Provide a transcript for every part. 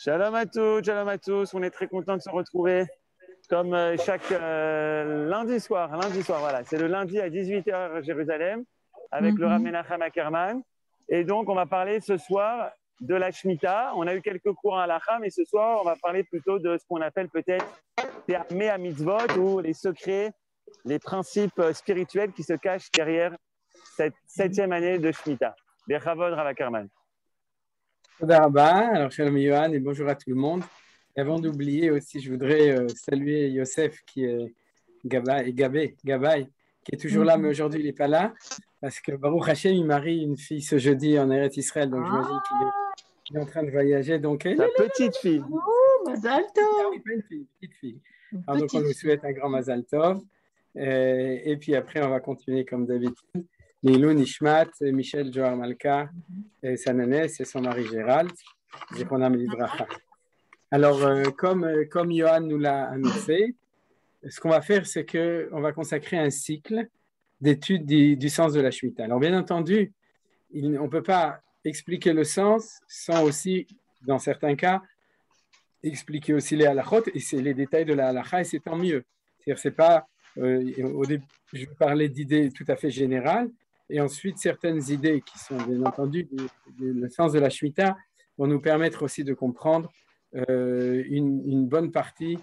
Shalom à tous. On est très content de se retrouver comme chaque lundi soir, voilà. C'est le lundi à 18h à Jérusalem avec le Rav Menachem Ackerman. Et donc, on va parler ce soir de la Shemitah. On a eu quelques cours à halakha, mais ce soir, on va parler plutôt de ce qu'on appelle peut-être les Amé à mitzvot ou les secrets, les principes spirituels qui se cachent derrière cette 7e année de Shemitah. Bechavod, Rav Ackerman. Alors, shalom Yohan et bonjour à tout le monde. Et avant d'oublier aussi, je voudrais saluer Yosef qui est Gabay, qui est toujours là, mais aujourd'hui il n'est pas là parce que Baruch Hashem, il marie une fille ce jeudi en Eretz Israël, donc j'imagine qu'il est en train de voyager. Donc, sa petite fille. Oh, Mazal Tov. Pas une fille, petite fille. Alors, donc on lui souhaite un grand Mazal Tov. Et puis après, on va continuer comme d'habitude. Lilou Nishmat, Michel Joar Malka, Sananès et son mari Gérald. Alors, comme Johan nous l'a annoncé, ce qu'on va faire, c'est qu'on va consacrer un cycle d'études du sens de la Shemitah. Alors, bien entendu, on ne peut pas expliquer le sens sans aussi, dans certains cas, expliquer aussi les halachot et c'est les détails de la halacha, et c'est tant mieux. C'est-à-dire, c'est pas, au début, je vais parler d'idées tout à fait générales, et ensuite, certaines idées qui sont bien entendu le sens de la Shemitah vont nous permettre aussi de comprendre une bonne partie,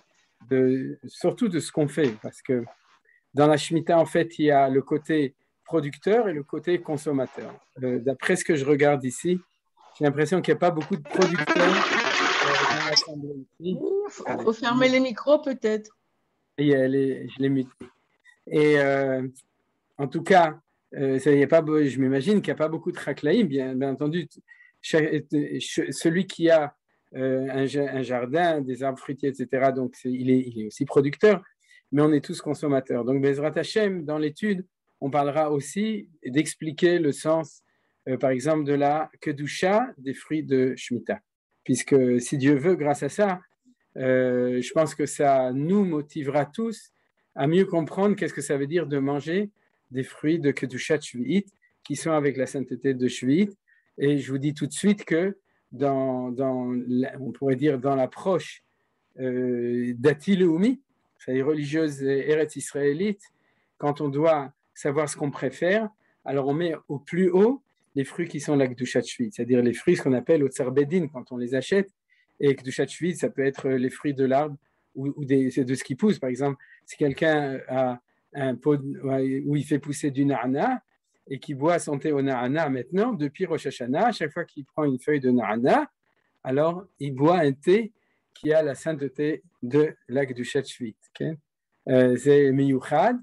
surtout de ce qu'on fait. Parce que dans la Shemitah, en fait, il y a le côté producteur et le côté consommateur. D'après ce que je regarde ici, j'ai l'impression qu'il n'y a pas beaucoup de producteurs dans l'assemblée ici. Il faut fermer les micros peut-être. Je l'ai muté. Et en tout cas, je m'imagine qu'il n'y a pas beaucoup de chaklaïm, bien entendu. Celui qui a un jardin, des arbres fruitiers, etc., donc il est aussi producteur, mais on est tous consommateurs. Donc, Bezrat Hashem, dans l'étude, on parlera aussi d'expliquer le sens, par exemple, de la kedusha des fruits de Shemitah. Puisque si Dieu veut, grâce à ça, je pense que ça nous motivera tous à mieux comprendre qu'est-ce que ça veut dire de manger des fruits de Kedushat Shvi'it qui sont avec la sainteté de Shvi'it. Et je vous dis tout de suite que on pourrait dire dans l'approche Dati Leumi, c'est-à-dire religieuse Eretz israélite, quand on doit savoir ce qu'on préfère, alors on met au plus haut les fruits qui sont la Kedushat Shvi'it, c'est-à-dire les fruits, ce qu'on appelle au Tsarbedin quand on les achète. Et Kedushat Shvi'it, ça peut être les fruits de l'arbre ou de ce qui pousse. Par exemple, si quelqu'un a un pot où il fait pousser du na'ana et qui boit son thé au na'ana maintenant, depuis Rosh Hashanah, à chaque fois qu'il prend une feuille de na'ana, alors il boit un thé qui a la sainteté de la Kedushat Shvi'it. Okay? C'est miyuchad,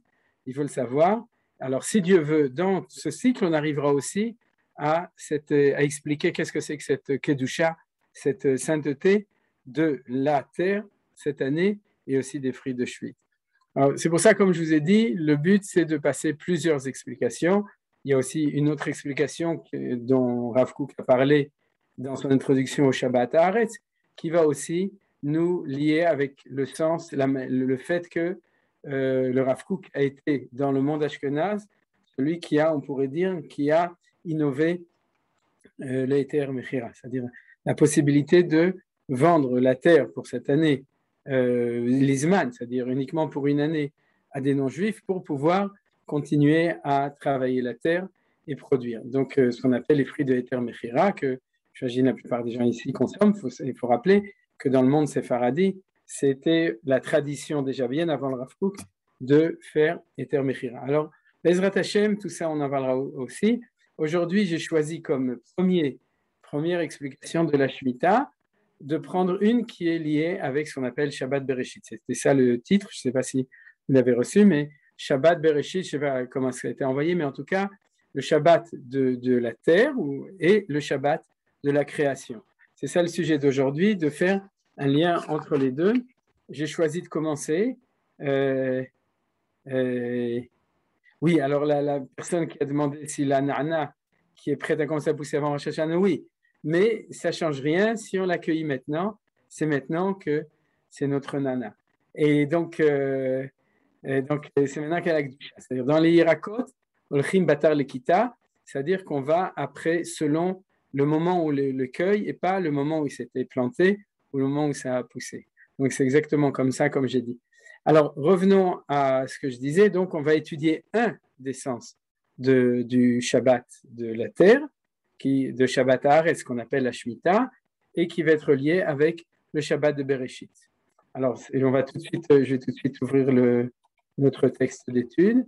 il faut le savoir. Alors, si Dieu veut, dans ce cycle, on arrivera aussi à expliquer qu'est-ce que c'est que cette Kedusha, cette sainteté de la terre cette année et aussi des fruits de Shvi'it. Alors, c'est pour ça, comme je vous ai dit, le but, c'est de passer plusieurs explications. Il y a aussi une autre explication dont Rav Kook a parlé dans son introduction au Shabbat Haaretz, qui va aussi nous lier avec le sens, le fait que le Rav Kook a été dans le monde ashkenaz, celui qui a, on pourrait dire, qui a innové l'Eter Mechira, c'est-à-dire la possibilité de vendre la terre pour cette année l'Izman, c'est-à-dire uniquement pour une année à des non-juifs pour pouvoir continuer à travailler la terre et produire. Donc, ce qu'on appelle les fruits de Eter Mechira, que j'imagine la plupart des gens ici consomment. Il faut rappeler que dans le monde séfaradi, c'était la tradition déjà bien avant le Rav Kook de faire Eter Mechira. Alors, Bezrat Hashem, tout ça on en parlera aussi. Aujourd'hui, j'ai choisi comme première explication de la Shemitah de prendre une qui est liée avec ce qu'on appelle Shabbat Bereshit. C'était ça le titre, je ne sais pas si vous l'avez reçu, mais Shabbat Bereshit, je ne sais pas comment ça a été envoyé, mais en tout cas, le Shabbat de la terre et le Shabbat de la création. C'est ça le sujet d'aujourd'hui, de faire un lien entre les deux. J'ai choisi de commencer. Oui, alors la personne qui a demandé si la na'ana qui est prête à commencer à pousser avant Rosh Hashanah, oui. Mais ça ne change rien si on l'accueille maintenant. C'est maintenant que c'est notre nana. Et donc c'est maintenant qu'elle a Kedusha. C'est-à-dire dans les Hirakot, Olchim Batar Lekita, c'est-à-dire qu'on va après selon le moment où le cueil et pas le moment où il s'était planté au moment où ça a poussé. Donc, c'est exactement comme ça, comme j'ai dit. Alors, revenons à ce que je disais. Donc, on va étudier un des sens du Shabbat de la terre, de Shabbat Haaretz, ce qu'on appelle la Shemitah, et qui va être lié avec le Shabbat de Bereshit. Alors, je vais tout de suite ouvrir notre texte d'étude.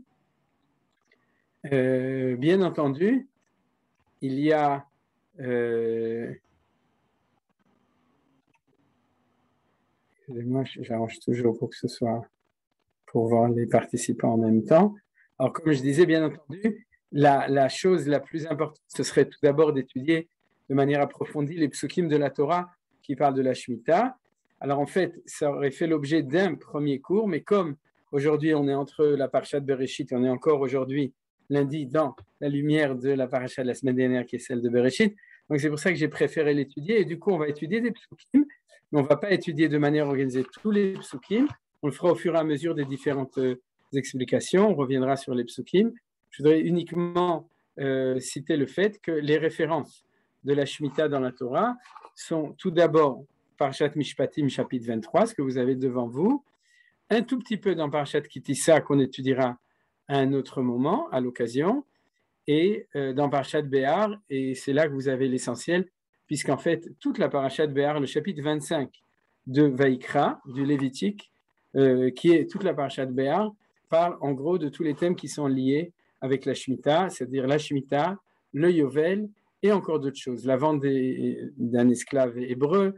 Bien entendu, il y a excusez-moi, j'arrange toujours pour que ce soit pour voir les participants en même temps. Alors, comme je disais, bien entendu, la chose la plus importante, ce serait tout d'abord d'étudier de manière approfondie les psukim de la Torah qui parlent de la Shemitah. Alors, en fait, ça aurait fait l'objet d'un premier cours, mais comme aujourd'hui, on est entre la Parashat Bereshit et on est encore aujourd'hui, lundi, dans la lumière de la Parashat de la semaine dernière qui est celle de Bereshit, donc c'est pour ça que j'ai préféré l'étudier. Et du coup, on va étudier des psukim, mais on ne va pas étudier de manière organisée tous les psukim. On le fera au fur et à mesure des différentes explications. On reviendra sur les psukim. Je voudrais uniquement citer le fait que les références de la Shemitah dans la Torah sont tout d'abord Parashat Mishpatim, chapitre 23, ce que vous avez devant vous, un tout petit peu dans Parashat Kitissa qu'on étudiera à un autre moment, à l'occasion, et dans Parashat Béar, et c'est là que vous avez l'essentiel, puisqu'en fait, toute la Parashat Béar, le chapitre 25 de Vaïkra, du Lévitique, qui est toute la Parashat Béar, parle en gros de tous les thèmes qui sont liés avec la Shemitah, c'est-à-dire la Shemitah, le Yovel, et encore d'autres choses. La vente d'un esclave hébreu,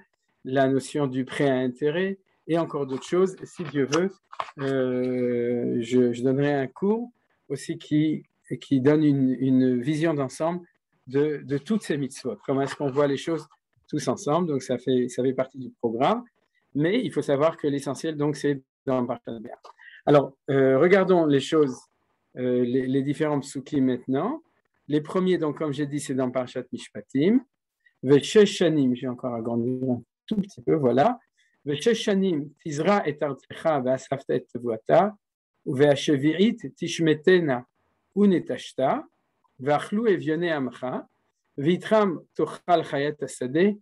la notion du prêt à intérêt, et encore d'autres choses. Si Dieu veut, je donnerai un cours aussi qui donne une vision d'ensemble de toutes ces mitzvot. Comment est-ce qu'on voit les choses tous ensemble? Donc, ça fait partie du programme. Mais il faut savoir que l'essentiel, donc, c'est dans le Parashat Béar. Alors, regardons les choses, les différents psukim maintenant. Les premiers, donc, comme j'ai dit, c'est dans Parashat Mishpatim. Veshesh shanim, j'ai encore agrandi un tout petit peu, voilà. Veshesh shanim, tizra et artzecha ve'asafta et tevuata, ve'ashevi'it tishmetena unetashta, ve'achlu evione amcha, ve'itram tochal chayat asadeh,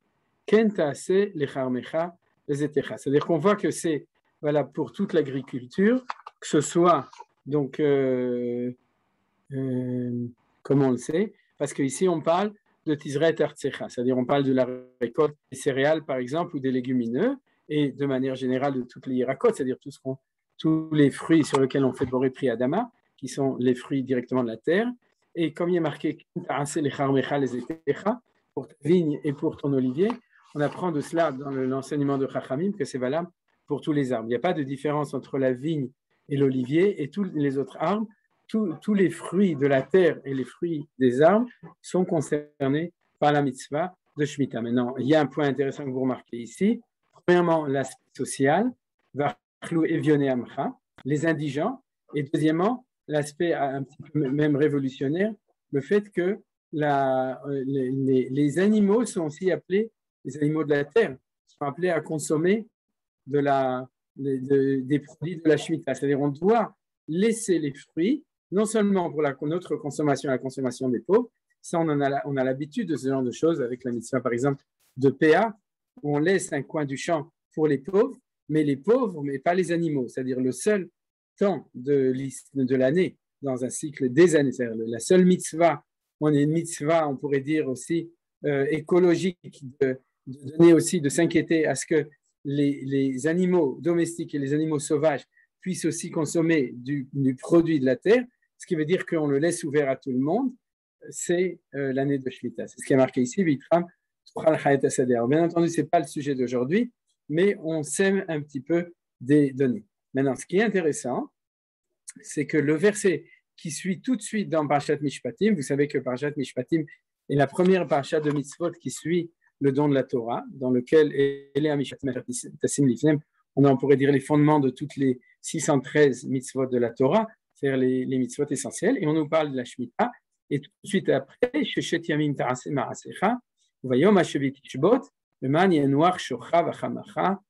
ken ta'ase lecharmecha ve'zetecha. C'est-à-dire qu'on voit que c'est valable pour toute l'agriculture, que ce soit, donc, comment on le sait, parce qu'ici on parle de Tizret Artsecha, c'est-à-dire on parle de la récolte des céréales par exemple ou des légumineux, et de manière générale de toutes les yirakot, c'est-à-dire tous les fruits sur lesquels on fait boré pri adama, qui sont les fruits directement de la terre, et comme il est marqué pour ta vigne et pour ton olivier, on apprend de cela dans l'enseignement de Chachamim que c'est valable pour tous les arbres. Il n'y a pas de différence entre la vigne et l'olivier et tous les autres arbres. Tous les fruits de la terre et les fruits des arbres sont concernés par la mitzvah de Shemitah. Maintenant, il y a un point intéressant que vous remarquez ici. Premièrement, l'aspect social, les indigents, et deuxièmement, l'aspect un petit peu même révolutionnaire, le fait que les animaux sont aussi appelés, les animaux de la terre, sont appelés à consommer des produits de la Shemitah. C'est-à-dire on doit laisser les fruits non seulement pour notre consommation, la consommation des pauvres, ça on a l'habitude de ce genre de choses avec la mitzvah par exemple de PA, où on laisse un coin du champ pour les pauvres, mais pas les animaux, c'est-à-dire le seul temps de l'année dans un cycle des années, c'est-à-dire la seule mitzvah, on est une mitzvah, on pourrait dire aussi écologique, de donner aussi, de s'inquiéter à ce que les animaux domestiques et les animaux sauvages puissent aussi consommer du produit de la terre, ce qui veut dire qu'on le laisse ouvert à tout le monde, c'est l'année de Shemitah. C'est ce qui est marqué ici, Vitram, bien entendu, ce n'est pas le sujet d'aujourd'hui, mais on sème un petit peu des données. Maintenant, ce qui est intéressant, c'est que le verset qui suit tout de suite dans Parashat Mishpatim, vous savez que Parashat Mishpatim est la première parashat de mitzvot qui suit le don de la Torah, dans lequel on pourrait dire les fondements de toutes les 613 mitzvot de la Torah, c'est-à-dire les mitzvot essentiels, et on nous parle de la Shemitah, et tout de suite après, Sheshet Yamim Ta'aseh Ma'asecha, Vayom Hashavit Tishbot, Leman Yanuach Shocha Vachamacha,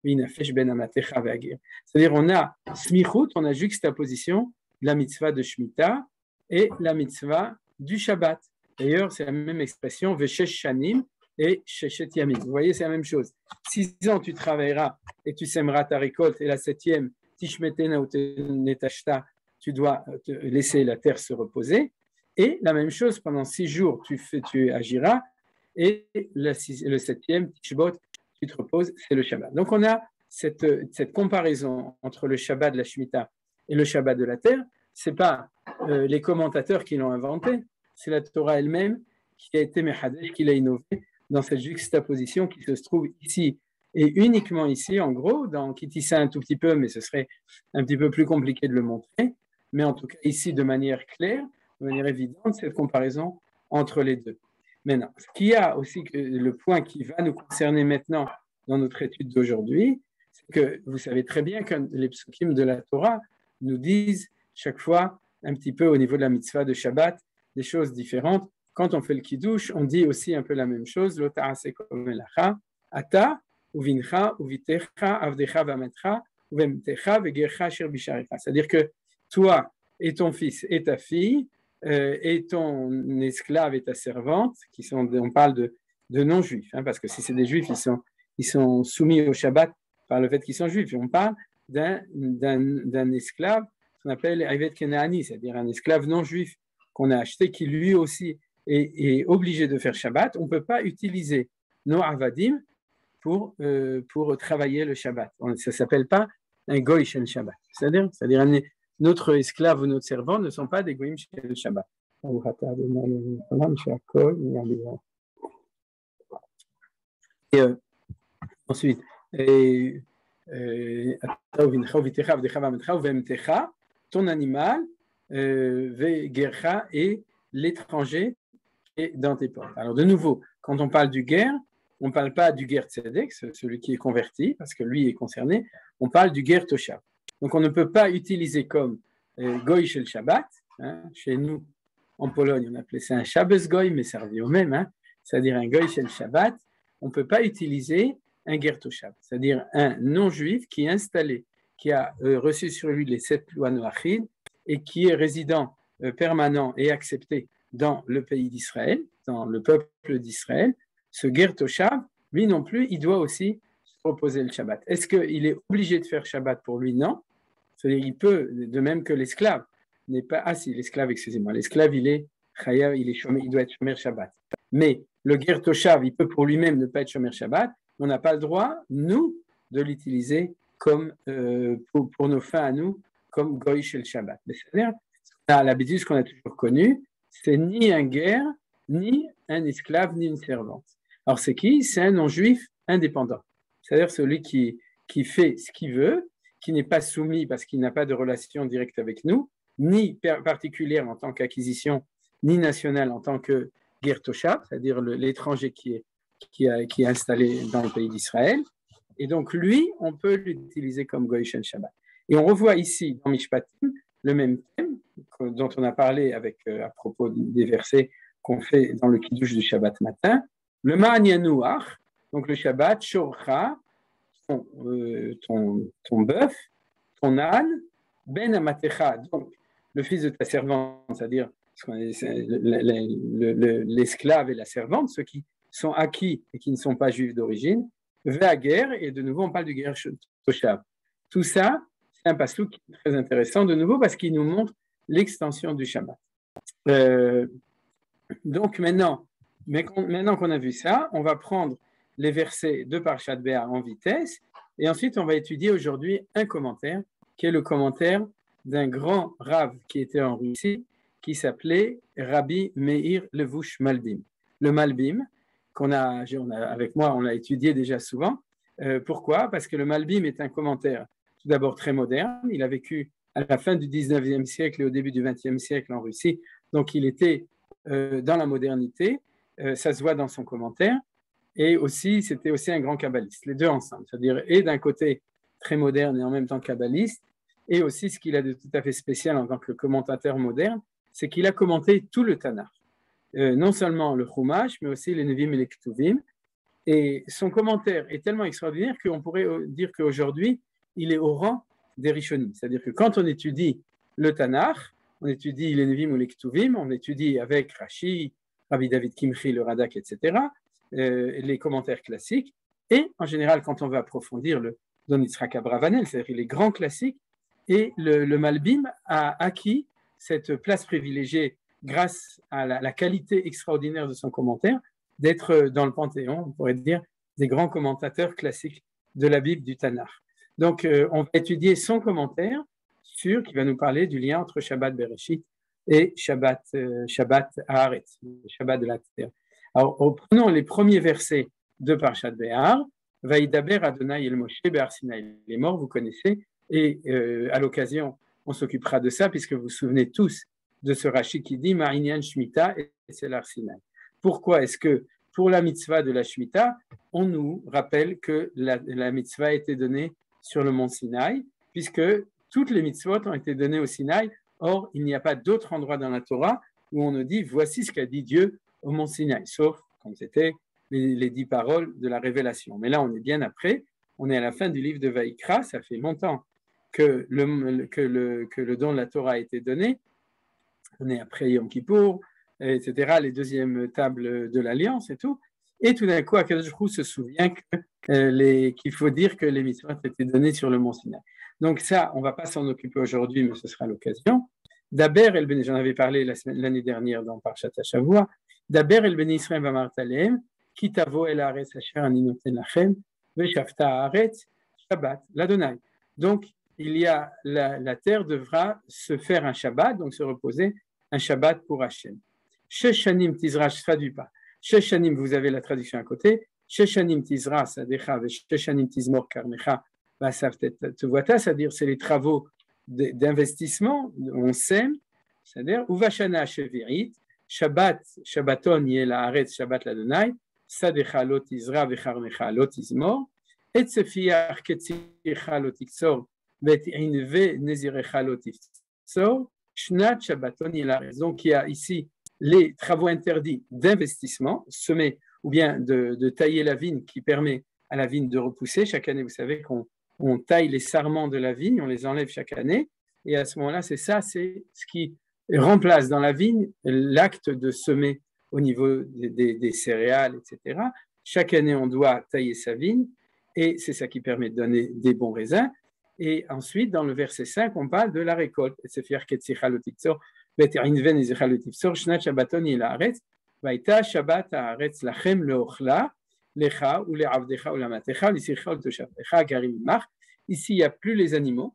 Vinafesh Ben Amatecha Ve'agir. C'est-à-dire on a smichut, on a juxtaposition de la mitzvah de Shemitah et la mitzvah du Shabbat. D'ailleurs, c'est la même expression, Veshesh Shanim, et Sheshet Yamin. Vous voyez, c'est la même chose. 6 ans, tu travailleras et tu sèmeras ta récolte, et la 7e, Tishmetena ou Netashta, tu dois te laisser la terre se reposer. Et la même chose, pendant 6 jours, tu agiras, et le 7e, Tishbot, tu te reposes, c'est le Shabbat. Donc, on a cette comparaison entre le Shabbat de la Shemitah et le Shabbat de la terre. Ce n'est pas les commentateurs qui l'ont inventé, c'est la Torah elle-même qui a été Mechadesh, qui l'a innové dans cette juxtaposition qui se trouve ici et uniquement ici, en gros, dans Kitissa un tout petit peu, mais ce serait un petit peu plus compliqué de le montrer, mais en tout cas ici de manière claire, de manière évidente, cette comparaison entre les deux. Maintenant, ce qu'il y a aussi, le point qui va nous concerner maintenant dans notre étude d'aujourd'hui, c'est que vous savez très bien que les psukim de la Torah nous disent chaque fois un petit peu au niveau de la mitzvah de Shabbat des choses différentes. Quand on fait le kiddush, on dit aussi un peu la même chose. Lo ta'aseh kol melacha, ata uvincha uvitecha avdecha vametra uvemtecha vegercha asher bisharecha. C'est-à-dire que toi et ton fils et ta fille et ton esclave et ta servante, qui sont, on parle de non-juifs, hein, parce que si c'est des juifs, ils sont soumis au Shabbat par le fait qu'ils sont juifs. Et on parle d'un esclave qu'on appelle Ayvet Kenaani, c'est-à-dire un esclave non-juif qu'on a acheté, qui lui aussi est obligé de faire Shabbat. On ne peut pas utiliser nos avadim pour travailler le Shabbat. Ça ne s'appelle pas un goy shel Shabbat. C'est-à-dire notre esclave ou notre servant ne sont pas des goyim shel Shabbat. Et ensuite, ton animal, vegercha, et l'étranger est dans tes portes. Alors de nouveau, quand on parle du guerre, on ne parle pas du guerre tzedek, celui qui est converti, parce que lui est concerné, on parle du guerre toshav. Donc on ne peut pas utiliser comme goy shel Shabbat, hein, chez nous en Pologne on appelait ça un Shabbos goy, mais ça revient au même, hein, c'est-à-dire un goy shel Shabbat, on ne peut pas utiliser un guerre toshav, c'est-à-dire un non-juif qui est installé, qui a reçu sur lui les 7 lois noachid et qui est résident permanent et accepté dans le pays d'Israël, dans le peuple d'Israël. Ce guerre toshav, lui non plus, il doit aussi reposer le Shabbat. Est-ce qu'il est obligé de faire Shabbat pour lui? Non. C'est-à-dire il peut, de même que l'esclave n'est pas... Ah si, l'esclave, excusez-moi. L'esclave, il doit être shomer Shabbat. Mais le guerre toshav, il peut pour lui-même ne pas être shomer Shabbat. On n'a pas le droit, nous, de l'utiliser comme, pour nos fins à nous, comme goy shel Shabbat. C'est-à-dire, l'habitude qu'on a toujours connue, c'est ni un guerre, ni un esclave, ni une servante. Alors c'est qui? C'est un non-juif indépendant. C'est-à-dire celui qui fait ce qu'il veut, qui n'est pas soumis parce qu'il n'a pas de relation directe avec nous, ni particulière en tant qu'acquisition, ni nationale en tant que guerre toshav, c'est-à-dire l'étranger qui est installé dans le pays d'Israël. Et donc lui, on peut l'utiliser comme goy shel Shabbat. Et on revoit ici dans Mishpatim le même thème dont on a parlé à propos des versets qu'on fait dans le kiddush du Shabbat matin. Le ma'anyanuach, donc le Shabbat, shorcha, ton bœuf, ton âne, ben amatecha, donc le fils de ta servante, c'est-à-dire l'esclave et la servante, ceux qui sont acquis et qui ne sont pas juifs d'origine, ve'ager, et de nouveau on parle du guerre toshav. Tout ça, c'est un passouk qui est très intéressant de nouveau parce qu'il nous montre l'extension du Shabbat. Donc maintenant qu'on a vu ça, on va prendre les versets de Parshat Béar en vitesse et ensuite on va étudier aujourd'hui un commentaire qui est le commentaire d'un grand Rav qui était en Russie qui s'appelait Rabbi Meir Levush Malbim. Le Malbim, avec moi, on l'a étudié déjà souvent. Pourquoi? Parce que le Malbim est un commentaire tout d'abord très moderne. Il a vécu à la fin du 19e siècle et au début du 20e siècle en Russie. Donc il était dans la modernité. Ça se voit dans son commentaire. Et aussi, c'était aussi un grand kabbaliste, les deux ensemble. C'est-à-dire, et d'un côté très moderne et en même temps kabbaliste, et aussi ce qu'il a de tout à fait spécial en tant que commentateur moderne, c'est qu'il a commenté tout le Tanakh. Non seulement le Chumash, mais aussi les Nevim et les Ketuvim. Et son commentaire est tellement extraordinaire qu'on pourrait dire qu'aujourd'hui, il est au rang des Rishonim. C'est-à-dire que quand on étudie le Tanakh, on étudie les Nevim ou les Ketuvim, on étudie avec Rashi, Rabbi David Kimchi, le Radak, etc., les commentaires classiques. Et en général, quand on veut approfondir le Don Yitzhak Abravanel, c'est-à-dire les grands classiques, et le Malbim a acquis cette place privilégiée grâce à la qualité extraordinaire de son commentaire, d'être dans le panthéon, on pourrait dire, des grands commentateurs classiques de la Bible du Tanakh. Donc, on va étudier son commentaire qui va nous parler du lien entre Shabbat Bereshit et Shabbat Haaretz, le Shabbat de la terre. Alors, prenons les premiers versets de Parshat Behar. Vaïdaber Adonai el Moshe Behar Sinaï. Les morts, vous connaissez, et à l'occasion, on s'occupera de ça, puisque vous vous souvenez tous de ce Rashi qui dit Ma'inyan Shemitah et c'est l'Ar Sinaï. Pourquoi est-ce que pour la mitzvah de la Shemitah, on nous rappelle que la mitzvah a été donnée sur le mont Sinaï, puisque toutes les mitzvot ont été données au Sinaï. Or, il n'y a pas d'autre endroit dans la Torah où on nous dit voici ce qu'a dit Dieu au mont Sinaï, sauf quand c'était les 10 paroles de la révélation. Mais là, on est bien après, on est à la fin du livre de Vaïkra, ça fait longtemps que le don de la Torah a été donné, on est après Yom Kippour, etc., les deuxièmes tables de l'Alliance et tout, et tout d'un coup, Akadosh Baruch Hu se souvient qu'il faut dire que les mitzvot ont été données sur le mont Sinaï. Donc ça, on ne va pas s'en occuper aujourd'hui, mais ce sera l'occasion. Daber el ben, j'en avais parlé l'année dernière dans Parshat Shavua. Daber el ben Israël v'amart alehem, ki tavo el haaretz asher ani noten lachem, v'shavta haaretz Shabbat l'Adonai. Donc, la terre devra se faire un Shabbat, donc se reposer un Shabbat pour Hachem. Sheshanim tizra, je ne traduis pas. Sheshanim, vous avez la traduction à côté. Sheshanim tizra sadecha, v'sheshanim tizmor karnecha, c'est-à-dire c'est les travaux d'investissement, on sème, c'est-à-dire Uvashana Shevirit, Shabbaton yel haaretz Shabbat l'Adonai, Sadecha lo tizra v'charnecha lo tizmor, et sefiach ketzircha lo tiksor, vet inve nezirecha lo tiksor, Shnat Shabbaton yel haaretz. Donc il y a ici les travaux interdits d'investissement, semer ou bien de tailler la vigne qui permet à la vigne de repousser. Chaque année, vous savez qu'on taille les sarments de la vigne, on les enlève chaque année, et à ce moment-là, c'est ce qui remplace dans la vigne l'acte de semer au niveau des céréales, etc. Chaque année, on doit tailler sa vigne, et c'est ça qui permet de donner des bons raisins. Et ensuite, dans le verset 5, on parle de la récolte. Ici, il n'y a plus les animaux,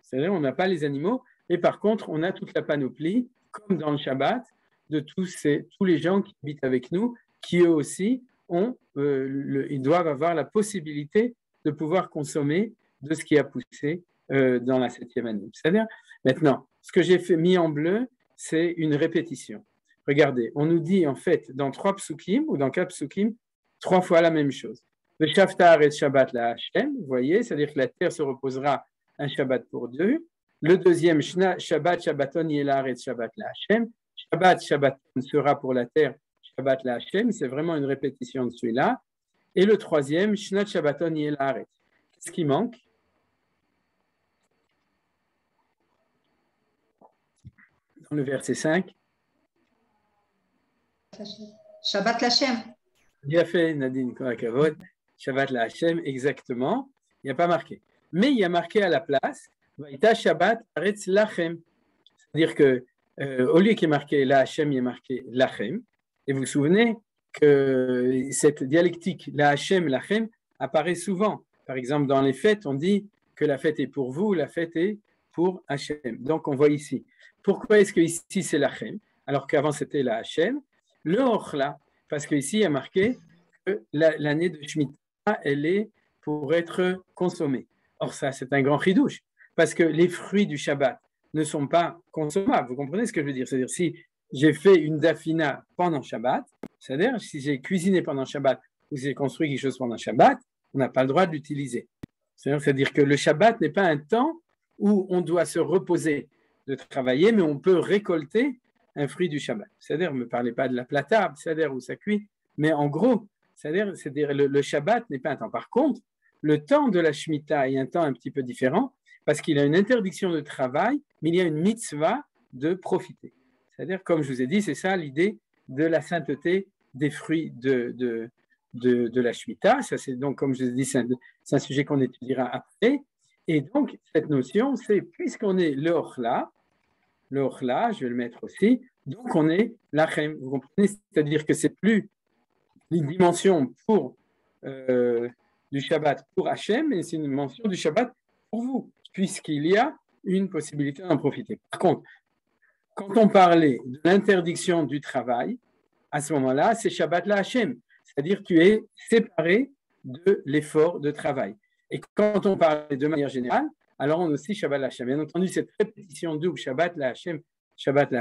c'est-à-dire on n'a pas les animaux, et par contre, on a toute la panoplie, comme dans le Shabbat, de tous les gens qui habitent avec nous, qui eux aussi ils doivent avoir la possibilité de pouvoir consommer de ce qui a poussé dans la 7e année. C'est-à-dire, maintenant, ce que j'ai mis en bleu, c'est une répétition. Regardez, on nous dit en fait dans 3 psukim ou dans 4 psukim, 3 fois la même chose. Le Shavta Haaretz Shabbat la Hashem, vous voyez, c'est-à-dire que la terre se reposera un Shabbat pour Dieu. Le deuxième, Shabbat Shabbaton yel haaretz Shabbat la Hashem. Shabbat Shabbaton sera pour la terre Shabbat la Hashem, c'est vraiment une répétition de celui-là. Et le troisième, Shnat Shabbaton yel haaretz. Qu'est-ce qui manque? Dans le verset 5. Shabbat l'Hashem. Bien fait, Nadine Korakavod. Shabbat la Hashem, exactement. Il n'y a pas marqué. Mais il y a marqué à la place, Vaïta Shabbat Haaretz Lachem. C'est-à-dire que au lieu qu'il y ait marqué la Hashem, il y a marqué Lachem. Et vous vous souvenez que cette dialectique, la Hashem, Lachem, apparaît souvent. Par exemple, dans les fêtes, on dit que la fête est pour vous, la fête est pour Hashem. Donc, on voit ici. Pourquoi est-ce que ici c'est Lachem, alors qu'avant c'était la Hashem? Le Ochla, parce qu'ici il y a marqué que l'année de Shemitah, elle est pour être consommée. Or, ça, c'est un grand chidouche, parce que les fruits du Shabbat ne sont pas consommables. Vous comprenez ce que je veux dire? C'est-à-dire, si j'ai fait une dafina pendant Shabbat, c'est-à-dire, si j'ai cuisiné pendant Shabbat ou si j'ai construit quelque chose pendant Shabbat, on n'a pas le droit de l'utiliser. C'est-à-dire que le Shabbat n'est pas un temps où on doit se reposer de travailler, mais on peut récolter un fruit du Shabbat. C'est-à-dire, ne me parlez pas de la plata, c'est-à-dire où ça cuit, mais en gros, c'est-à-dire le Shabbat n'est pas un temps. Par contre, le temps de la Shemitah est un temps un petit peu différent, parce qu'il a une interdiction de travail, mais il y a une mitzvah de profiter. C'est-à-dire, comme je vous ai dit, c'est ça l'idée de la sainteté des fruits de de la Shemitah. Ça, c'est donc, comme je l'ai dit, c'est un sujet qu'on étudiera après. Et donc, cette notion, c'est puisqu'on est le Orla, je vais le mettre aussi, donc on est l'Achem. Vous comprenez? C'est-à-dire que c'est plus une dimension pour du Shabbat pour Hachem, mais c'est une dimension du Shabbat pour vous, puisqu'il y a une possibilité d'en profiter. Par contre, quand on parlait de l'interdiction du travail, à ce moment-là, c'est Shabbat la Hachem, c'est-à-dire tu es séparé de l'effort de travail. Et quand on parle de manière générale, alors on a aussi Shabbat la Hachem. Bien entendu, cette répétition double, Shabbat la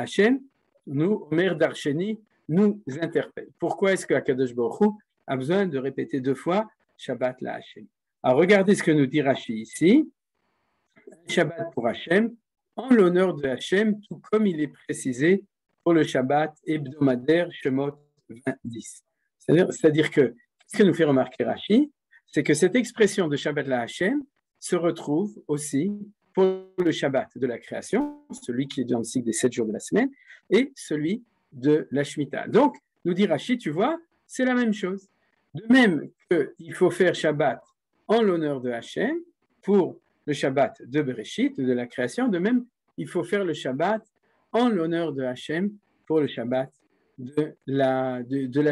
Hachem, nous, Omer Darsheni, nous interpelle. Pourquoi est-ce que Akadosh Baruch Hu a besoin de répéter 2 fois Shabbat la Hachem? Alors regardez ce que nous dit Rashi ici. Shabbat pour Hachem, en l'honneur de Hachem, tout comme il est précisé pour le Shabbat hebdomadaire Shemot 20. C'est-à-dire que ce que nous fait remarquer Rashi, c'est que cette expression de Shabbat la Hachem se retrouve aussi pour le Shabbat de la création, celui qui est dans le cycle des 7 jours de la semaine, et celui de la Shemitah. Donc, nous dit Rashi, tu vois, c'est la même chose. De même qu'il faut faire Shabbat en l'honneur de Hachem pour le Shabbat de Bereshit, de la création, de même, il faut faire le Shabbat en l'honneur de Hachem pour le Shabbat de la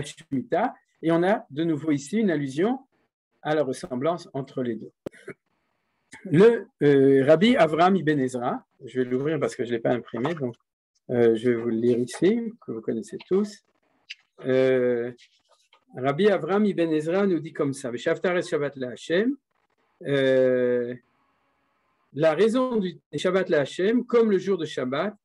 Shemitah. Et on a de nouveau ici une allusion à la ressemblance entre les deux. Le Rabbi Avraham Ibn Ezra, je vais l'ouvrir parce que je ne l'ai pas imprimé, donc je vais vous le lire ici, que vous connaissez tous. Rabbi Avraham Ibn Ezra nous dit comme ça, V'shavtar es Shabbat la Hachem, la raison du Shabbat la Hachem, comme le jour de Shabbat,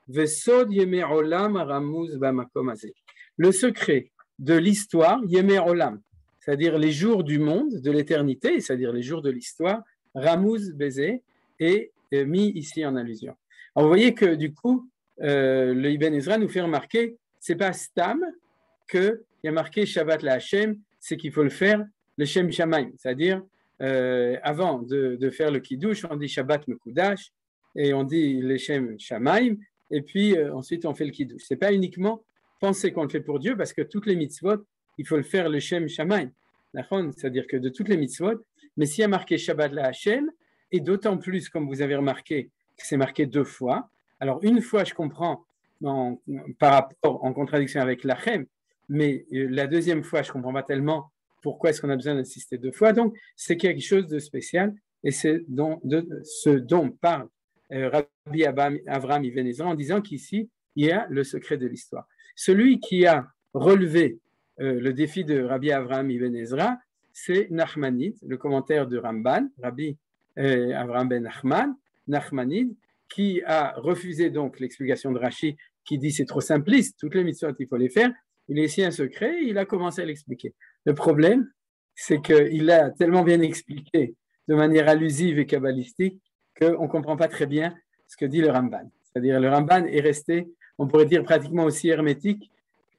Vesod Yemei Olam Ramuz Bamakom Hazeh. Le secret de l'histoire, Yemei Olam, c'est-à-dire les jours du monde, de l'éternité, c'est-à-dire les jours de l'histoire, Ramuz Bezé, est mis ici en allusion. Alors vous voyez que du coup, le Ibn Ezra nous fait remarquer, c'est pas Stam qu'il y a marqué Shabbat la Hachem, c'est qu'il faut le faire le Shem Shamaim, c'est-à-dire avant de faire le Kiddush, on dit Shabbat Mekudash, et on dit le Shem Shamaim, et puis ensuite on fait le Kiddush. C'est pas uniquement penser qu'on le fait pour Dieu, parce que toutes les mitzvot, il faut le faire le Shem Shamaim, c'est-à-dire que de toutes les mitzvot, mais s'il y a marqué Shabbat la Hachem, et d'autant plus, comme vous avez remarqué, que c'est marqué 2 fois, alors une fois je comprends par rapport en contradiction avec l'Achem, mais la deuxième fois je ne comprends pas tellement pourquoi est-ce qu'on a besoin d'insister 2 fois, donc c'est quelque chose de spécial, et c'est ce dont parle Rabbi Avraham Ibn Ezra en disant qu'ici il y a le secret de l'histoire. Celui qui a relevé le défi de Rabbi Avraham Ibn Ezra, c'est Nachmanide, le commentaire de Ramban, Rabbi Avraham ben Nachmanide, qui a refusé donc l'explication de Rashi, qui dit c'est trop simpliste, toutes les mitzvot il faut les faire. Il est ici un secret, il a commencé à l'expliquer. Le problème, c'est qu'il a tellement bien expliqué de manière allusive et kabbalistique qu'on ne comprend pas très bien ce que dit le Ramban. C'est-à-dire le Ramban est resté, on pourrait dire pratiquement aussi hermétique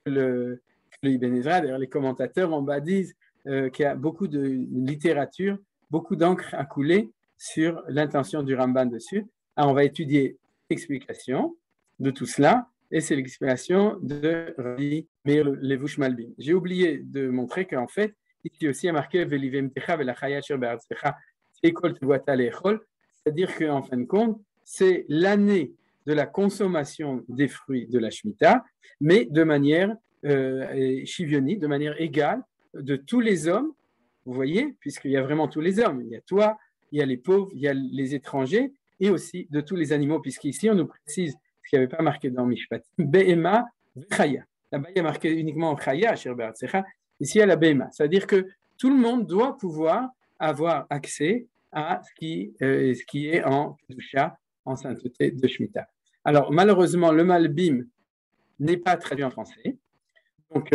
que le Ibn Ezra. D'ailleurs, les commentateurs en bas disent qu'il y a beaucoup de littérature, beaucoup d'encre à couler sur l'intention du Ramban dessus. Alors, on va étudier l'explication de tout cela, et c'est l'explication de Rabbi Meir Levush Malbim. J'ai oublié de montrer qu'en fait, ici aussi il y a marqué c'est-à-dire qu'en fin de compte, c'est l'année de la consommation des fruits de la Shemitah, mais de manière shivionite, de manière égale, de tous les hommes, vous voyez, puisqu'il y a vraiment tous les hommes, il y a toi, il y a les pauvres, il y a les étrangers, et aussi de tous les animaux, puisqu'ici on nous précise ce qui n'avait pas marqué dans Mishpat, Behema, Chaya. Là-bas il y a marqué uniquement Chaya, ici il y a la Behema, c'est-à-dire que tout le monde doit pouvoir avoir accès à ce qui est en Kedusha, en sainteté de Shemitah. Alors malheureusement, le Malbim n'est pas traduit en français, donc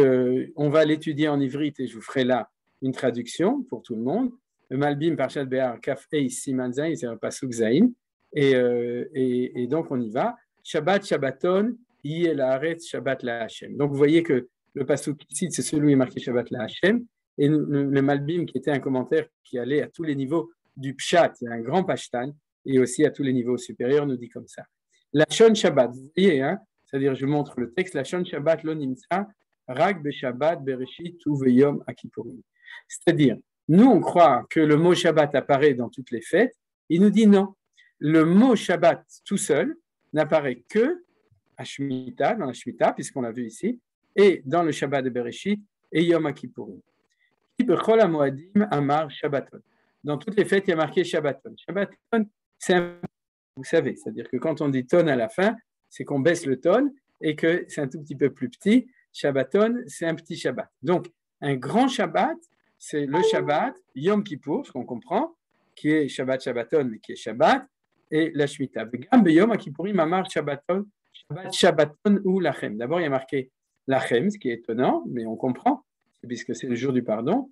on va l'étudier en ivrite et je vous ferai là une traduction pour tout le monde. Le Malbim, Parshat Behar, Kaf Ei Siman Zayin, c'est un pasuk Zayin, et donc on y va. Shabbat Shabbaton, Yeh Laaretz Shabbat la Hashem. Donc vous voyez que le pasuk ici, c'est celui qui est marqué Shabbat la Hashem, et le Malbim, qui était un commentaire qui allait à tous les niveaux du Pshat, c'est un grand Pashtan, et aussi à tous les niveaux supérieurs, nous dit comme ça. La Shon Shabbat, vous voyez, hein, c'est-à-dire je montre le texte, la Shon Shabbat lo nimtza Rag Beshabbat Bereshit Uveyom Akipurim. C'est-à-dire, nous, on croit que le mot Shabbat apparaît dans toutes les fêtes. Il nous dit non. Le mot Shabbat tout seul n'apparaît que à Shemitah, dans la Shemitah, puisqu'on l'a vu ici, et dans le Shabbat de Bereshit et Yom Kippourim. Bechol HaMoadim Amar Shabbaton. Dans toutes les fêtes, il y a marqué Shabbaton. Shabbaton, c'est vous savez, c'est-à-dire que quand on dit tonne à la fin, c'est qu'on baisse le tonne et que c'est un tout petit peu plus petit. Shabbaton, c'est un petit Shabbat. Donc, un grand Shabbat, c'est le Shabbat, Yom Kippour, ce qu'on comprend, qui est Shabbat Shabbaton, mais qui est Shabbat, et la Shemitah. Vegam beyom Kippourim Amar Shabbaton, Shabbat Shabbaton ou Lachem. D'abord, il y a marqué Lachem, ce qui est étonnant, mais on comprend, puisque c'est le jour du pardon.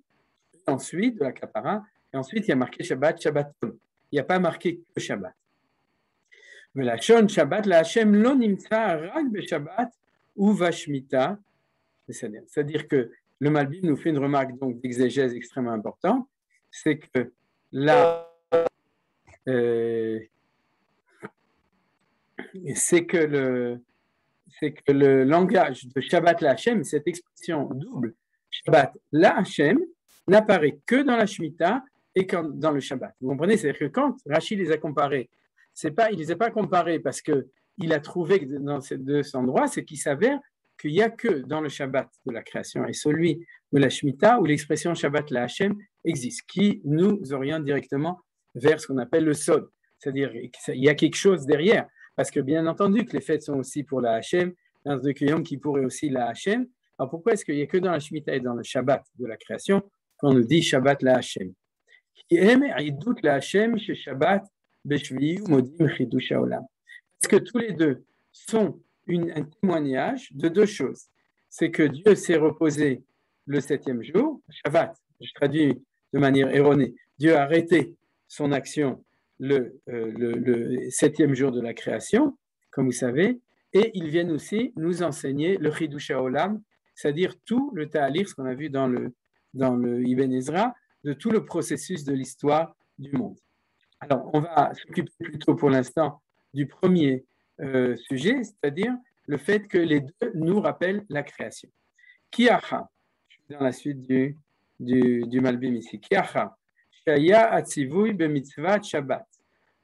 Et ensuite, de la Kapara, et ensuite, il y a marqué Shabbat Shabbaton. Il n'y a pas marqué que Shabbat. Mais la Shon Shabbat, la Hashem lo nimtza rag be Shabbat ou va Shemitah. C'est-à-dire que le Malbim nous fait une remarque donc d'exégèse extrêmement importante, c'est que là, c'est que le langage de Shabbat la Hashem, cette expression double, Shabbat la Hashem, n'apparaît que dans la Shemitah et dans le Shabbat. Vous comprenez? C'est-à-dire que quand Rachid les a comparés, il ne les a pas comparés parce qu'il a trouvé que dans ces deux endroits, c'est qu'il s'avère qu'il n'y a que dans le Shabbat de la création et celui de la Shemitah où l'expression Shabbat la Hashem existe, qui nous oriente directement vers ce qu'on appelle le Sod. C'est-à-dire qu'il y a quelque chose derrière, parce que bien entendu que les fêtes sont aussi pour la Hashem, dans le Yom Kippour est aussi la Hashem. Alors pourquoi est-ce qu'il n'y a que dans la Shemitah et dans le Shabbat de la création qu'on nous dit Shabbat la Hashem? La Hashem chez Shabbat Beshvi Modim Chidush Haolam. Parce que tous les deux sont un témoignage de deux choses. C'est que Dieu s'est reposé le 7e jour, Shabbat, je traduis de manière erronée, Dieu a arrêté son action le 7e jour de la création, comme vous savez, et ils viennent aussi nous enseigner le Chidush Haolam, c'est-à-dire tout le Ta'alir, ce qu'on a vu dans le Ibn Ezra, de tout le processus de l'histoire du monde. Alors, on va s'occuper plutôt pour l'instant du premier sujet, c'est-à-dire le fait que les deux nous rappellent la création. Kiacha, je suis dans la suite du Malbim ici. Kiacha, Shaya Atzivui b'mitzvat Shabbat,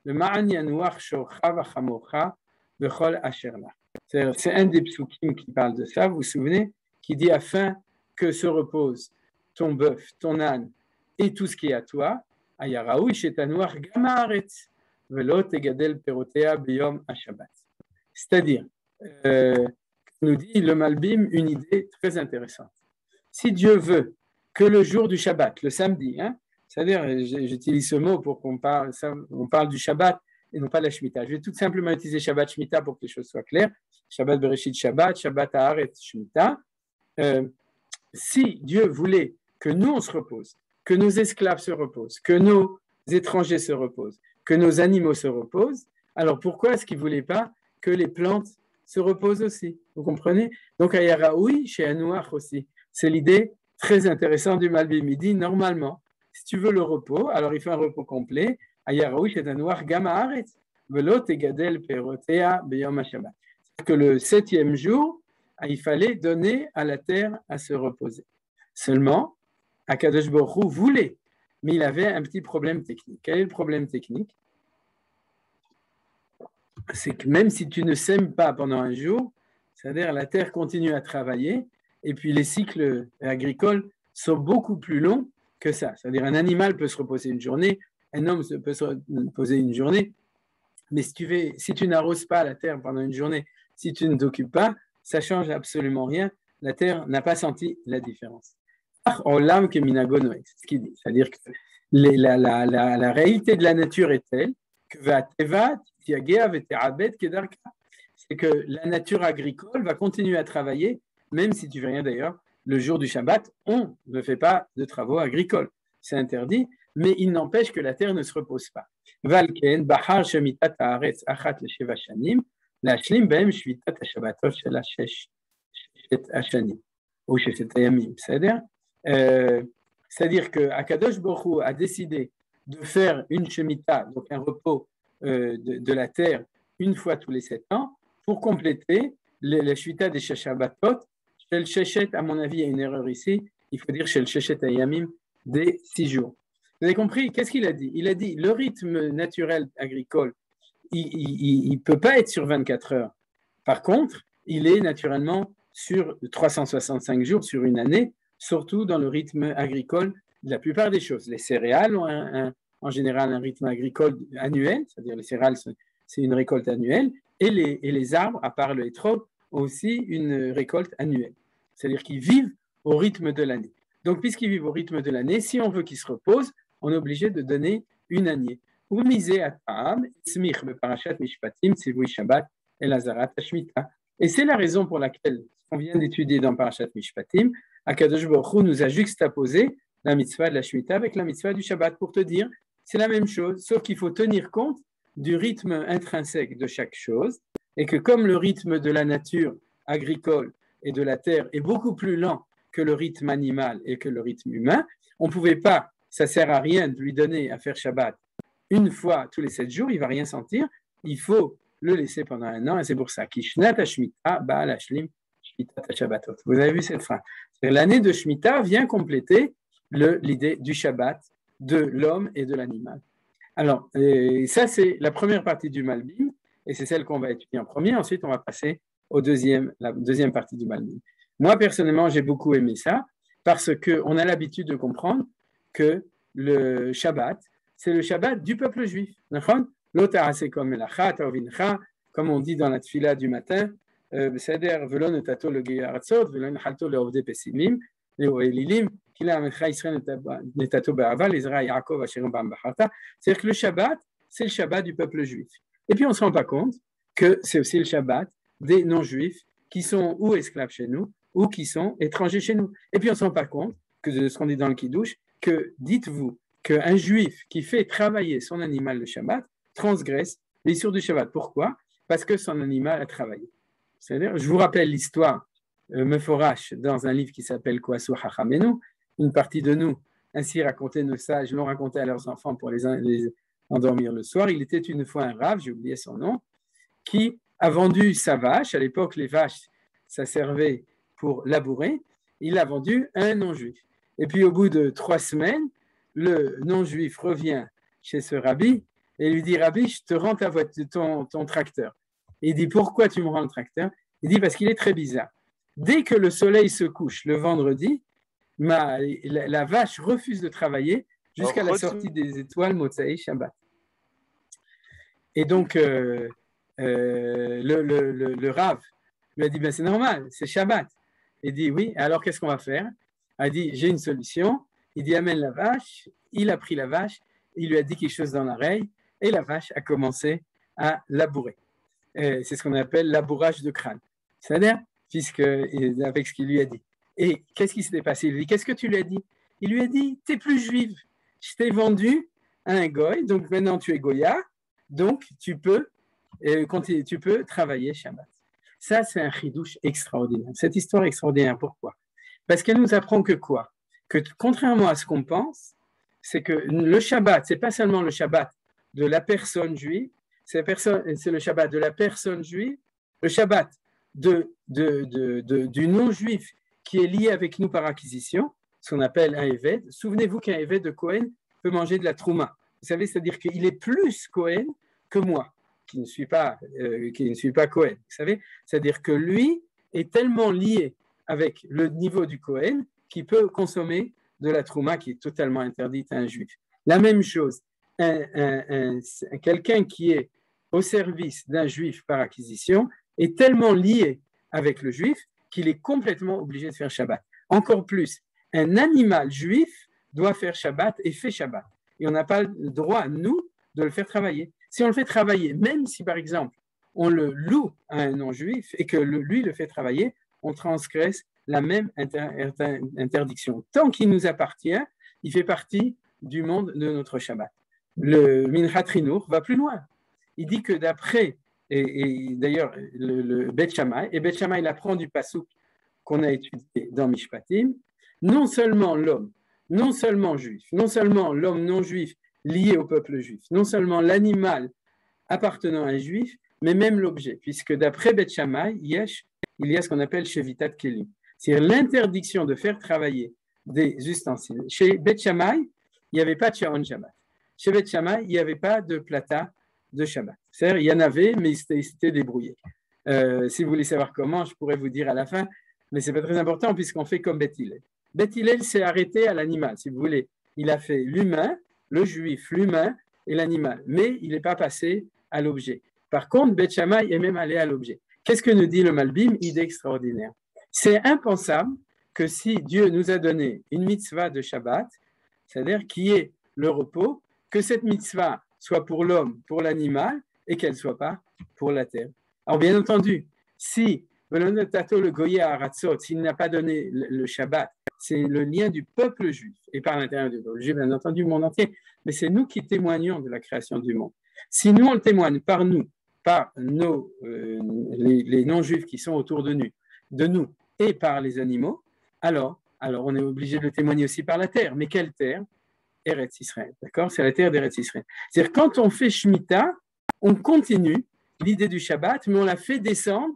le Ma'an Yanuach Shocha v'chamocha b'chol asherla. C'est un des psukim qui parle de ça, vous vous souvenez, qui dit afin que se repose ton bœuf, ton âne et tout ce qui est à toi, Ayaraoui shetanuach gamaretz velo tegadel perotea b'yom ha-Shabbat. C'est-à-dire, nous dit le Malbim une idée très intéressante. Si Dieu veut que le jour du Shabbat, le samedi, c'est-à-dire, j'utilise ce mot pour qu'on parle du Shabbat et non pas de la Shemitah. Je vais tout simplement utiliser Shabbat Shemitah pour que les choses soient claires. Shabbat Bereshit Shabbat, Shabbat Haaretz Shemitah. Si Dieu voulait que nous on se repose, que nos esclaves se reposent, que nos étrangers se reposent, que nos animaux se reposent, alors pourquoi est-ce qu'il ne voulait pas que les plantes se reposent aussi? Vous comprenez? Donc, Ayaraoui, chez Anouach aussi. C'est l'idée très intéressante du Malbim. Il dit, normalement, si tu veux le repos, alors il fait un repos complet. Ayaraoui, chez Anouach, Gama Haaretz, Velo Tegadel Perotea Beyom HaShabbat. C'est-à-dire que le 7e jour, il fallait donner à la terre à se reposer. Seulement, Akadosh Baruch Hu voulait, mais il avait un petit problème technique. Quel est le problème technique? C'est que même si tu ne sèmes pas pendant un jour, c'est-à-dire la terre continue à travailler, et puis les cycles agricoles sont beaucoup plus longs que ça. C'est-à-dire un animal peut se reposer une journée, un homme peut se reposer une journée, mais si tu n'arroses pas la terre pendant une journée, si tu ne t'occupes pas, ça ne change absolument rien. La terre n'a pas senti la différence. C'est ce qu'il dit. C'est-à-dire que la réalité de la nature est telle que c'est que la nature agricole va continuer à travailler, même si tu ne fais rien d'ailleurs. Le jour du Shabbat, on ne fait pas de travaux agricoles. C'est interdit, mais il n'empêche que la terre ne se repose pas. Valken, Bahar Shemitat Haaretz Achat Lesheva Shanim, Lashlim Behem Shvitat HaShabbatot Shel HaShesh Hashanim, ou Sheshet Hayamim. C'est-à-dire que Akadosh Baruch Hu a décidé de faire une Shemitah, donc un repos de la terre, une fois tous les 7 ans, pour compléter la Shvita des Shabbatot Shel Shechet, à mon avis, il y a une erreur ici. Il faut dire Shel Shechet Ayamim, des 6 jours. Vous avez compris? Qu'est-ce qu'il a dit? Il a dit le rythme naturel agricole, il ne peut pas être sur 24 heures. Par contre, il est naturellement sur 365 jours sur une année, surtout dans le rythme agricole de la plupart des choses. Les céréales ont en général un rythme agricole annuel, c'est-à-dire les céréales, c'est une récolte annuelle, et les arbres, à part le hétro, ont aussi une récolte annuelle. C'est-à-dire qu'ils vivent au rythme de l'année. Donc, puisqu'ils vivent au rythme de l'année, si on veut qu'ils se reposent, on est obligé de donner une année. Ou miser à Ta'am, Smich, Parashat Mishpatim, Tzivui Shabbat, El Azarat Shmita. Et c'est la raison pour laquelle on vient d'étudier dans Parashat Mishpatim, Akadosh Baruch Hu nous a juxtaposé la mitzvah de la Shemitah avec la mitzvah du Shabbat pour te dire, c'est la même chose, sauf qu'il faut tenir compte du rythme intrinsèque de chaque chose, et que comme le rythme de la nature agricole et de la terre est beaucoup plus lent que le rythme animal et que le rythme humain, on ne pouvait pas, ça ne sert à rien de lui donner à faire Shabbat une fois tous les 7 jours, il ne va rien sentir, il faut le laisser pendant un an, et c'est pour ça, Kishnat Shmita, Baal Hashlim, Shmita Shabbatot. Vous avez vu cette phrase? L'année de Shemitah vient compléter l'idée du Shabbat de l'homme et de l'animal. Alors, ça c'est la première partie du Malbim, et c'est celle qu'on va étudier en premier. Ensuite, on va passer la deuxième partie du Malbim. Moi, personnellement, j'ai beaucoup aimé ça, parce qu'on a l'habitude de comprendre que le Shabbat, c'est le Shabbat du peuple juif. Comme on dit dans la tfila du matin, c'est-à-dire que le Shabbat, c'est le Shabbat du peuple juif. Et puis on ne se rend pas compte que c'est aussi le Shabbat des non-juifs qui sont ou esclaves chez nous ou qui sont étrangers chez nous. Et puis on ne se rend pas compte que de ce qu'on dit dans le Kiddush, que dites-vous qu'un juif qui fait travailler son animal le Shabbat transgresse l'issur du Shabbat. Pourquoi? Parce que son animal a travaillé. C'est-à-dire, je vous rappelle l'histoire Meforash dans un livre qui s'appelle Kwasu Hachamenu. Une partie de nous ainsi racontaient nos sages, l'ont raconté à leurs enfants pour les endormir le soir. Il était une fois un rave, j'ai oublié son nom, qui a vendu sa vache. À l'époque, les vaches, ça servait pour labourer. Il a vendu à un non-juif. Et puis, au bout de 3 semaines, le non-juif revient chez ce rabbi et lui dit « Rabbi, je te rends ton tracteur ». Il dit « Pourquoi tu me rends le tracteur ?» Il dit « Parce qu'il est très bizarre. Dès que le soleil se couche le vendredi, la vache refuse de travailler jusqu'à la sortie des étoiles Motsai Shabbat. » Et donc, le Rav lui a dit « C'est normal, c'est Shabbat. » Il dit « Oui, alors qu'est-ce qu'on va faire ?» Il a dit « J'ai une solution. » Il dit « Amène la vache. » Il a pris la vache, il lui a dit quelque chose dans l'oreille et la vache a commencé à labourer. C'est ce qu'on appelle labourage de crâne. C'est-à-dire, avec ce qu'il lui a dit. Et qu'est-ce qui s'était passé? Il lui dit, qu'est-ce que tu lui as dit? Il lui a dit, tu n'es plus juive. Je t'ai vendu à un goy, donc maintenant tu es goya, donc tu peux travailler Shabbat. Ça, c'est un chidouche extraordinaire. Cette histoire est extraordinaire, pourquoi? Parce qu'elle nous apprend que quoi? Que contrairement à ce qu'on pense, c'est que le Shabbat, ce n'est pas seulement le Shabbat de la personne juive, c'est le Shabbat de la personne juive, le Shabbat du non-juif qui est lié avec nous par acquisition, ce qu'on appelle un Eved. Souvenez-vous qu'un Eved de Cohen peut manger de la Trouma. Vous savez, c'est-à-dire qu'il est plus Cohen que moi, qui ne suis pas Cohen. Vous savez, c'est-à-dire que lui est tellement lié avec le niveau du Cohen qu'il peut consommer de la Trouma qui est totalement interdite à un juif. La même chose, quelqu'un qui est au service d'un juif par acquisition est tellement lié avec le juif qu'il est complètement obligé de faire Shabbat. Encore plus, un animal juif doit faire Shabbat et fait Shabbat. Et on n'a pas le droit, nous, de le faire travailler. Si on le fait travailler, même si par exemple on le loue à un non-juif et que lui le fait travailler, on transgresse la même interdiction. Tant qu'il nous appartient, il fait partie du monde de notre Shabbat. Le Minhat Rinour va plus loin. Il dit que d'après, et d'ailleurs le Bet Shammai, et Bet Shammai il apprend du passouk qu'on a étudié dans Mishpatim, non seulement l'homme, non seulement juif, non seulement l'homme non juif lié au peuple juif, non seulement l'animal appartenant à un juif, mais même l'objet, puisque d'après Bet Shammai, il y a ce qu'on appelle Shevitat Kelim. C'est-à-dire l'interdiction de faire travailler des ustensiles. Chez Beth Shammai, il n'y avait pas de Sharon Shabbat. Chez Beth Shammai, il n'y avait pas de plata de Shabbat. C'est-à-dire, il y en avait, mais ils s'étaient débrouillés. Si vous voulez savoir comment, je pourrais vous dire à la fin, mais ce n'est pas très important puisqu'on fait comme Beth Hillel. Beth Hillel s'est arrêté à l'animal, si vous voulez. Il a fait l'humain, le juif, l'humain et l'animal, mais il n'est pas passé à l'objet. Par contre, Beth Shammai est même allé à l'objet. Qu'est-ce que nous dit le Malbim? Idée extraordinaire. C'est impensable que si Dieu nous a donné une mitzvah de Shabbat, c'est-à-dire qui est le repos, que cette mitzvah soit pour l'homme, pour l'animal, et qu'elle ne soit pas pour la terre. Alors bien entendu, si le Goyé Haratzot, s'il n'a pas donné le Shabbat, c'est le lien du peuple juif, et par l'intérieur du peuple juif, bien entendu, le monde entier, mais c'est nous qui témoignons de la création du monde. Si nous, on le témoigne par nous, par les non-juifs qui sont autour de nous, et par les animaux, alors on est obligé de le témoigner aussi par la terre. Mais quelle terre? Eretz Israël, d'accord? C'est la terre d'Eretz Israël. C'est-à-dire quand on fait Shemitah, on continue l'idée du Shabbat, mais on la fait descendre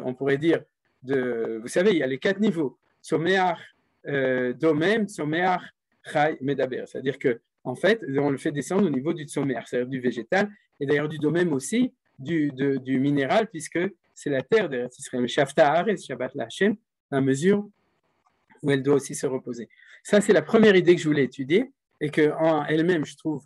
on pourrait dire, vous savez, il y a les 4 niveaux. Someach, Domem, Someach, Chai, Medaber. C'est-à-dire qu'en fait, on le fait descendre au niveau du Someach, c'est-à-dire du végétal, et d'ailleurs du Domem aussi, du minéral, puisque c'est la terre d'Eretz Israël. Shavta Haaretz, Shabbat L'Hashem, à mesure où elle doit aussi se reposer. Ça, c'est la première idée que je voulais étudier, et qu'en elle-même, je trouve,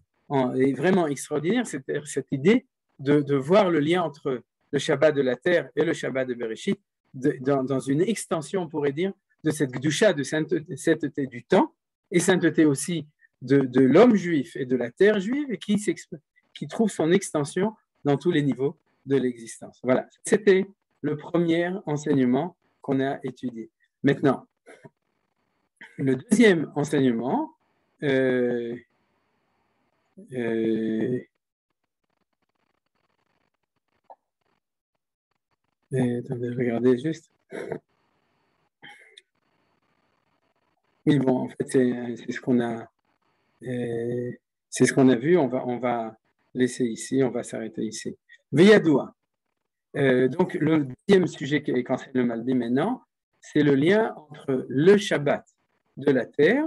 est vraiment extraordinaire, cette idée de voir le lien entre le Shabbat de la terre et le Shabbat de Bereshit, dans une extension, on pourrait dire, de cette Gdusha, de sainteté du temps, et sainteté aussi de l'homme juif et de la terre juive, et qui trouve son extension dans tous les niveaux de l'existence. Voilà, c'était le premier enseignement qu'on a étudié. Maintenant, le deuxième enseignement, attendez, regardez juste. Oui, bon, en fait, c'est ce qu'on a, vu. On va laisser ici, on va s'arrêter ici. Veyadoua. Donc, le deuxième sujet qui concerne le Malbim maintenant, c'est le lien entre le Shabbat de la terre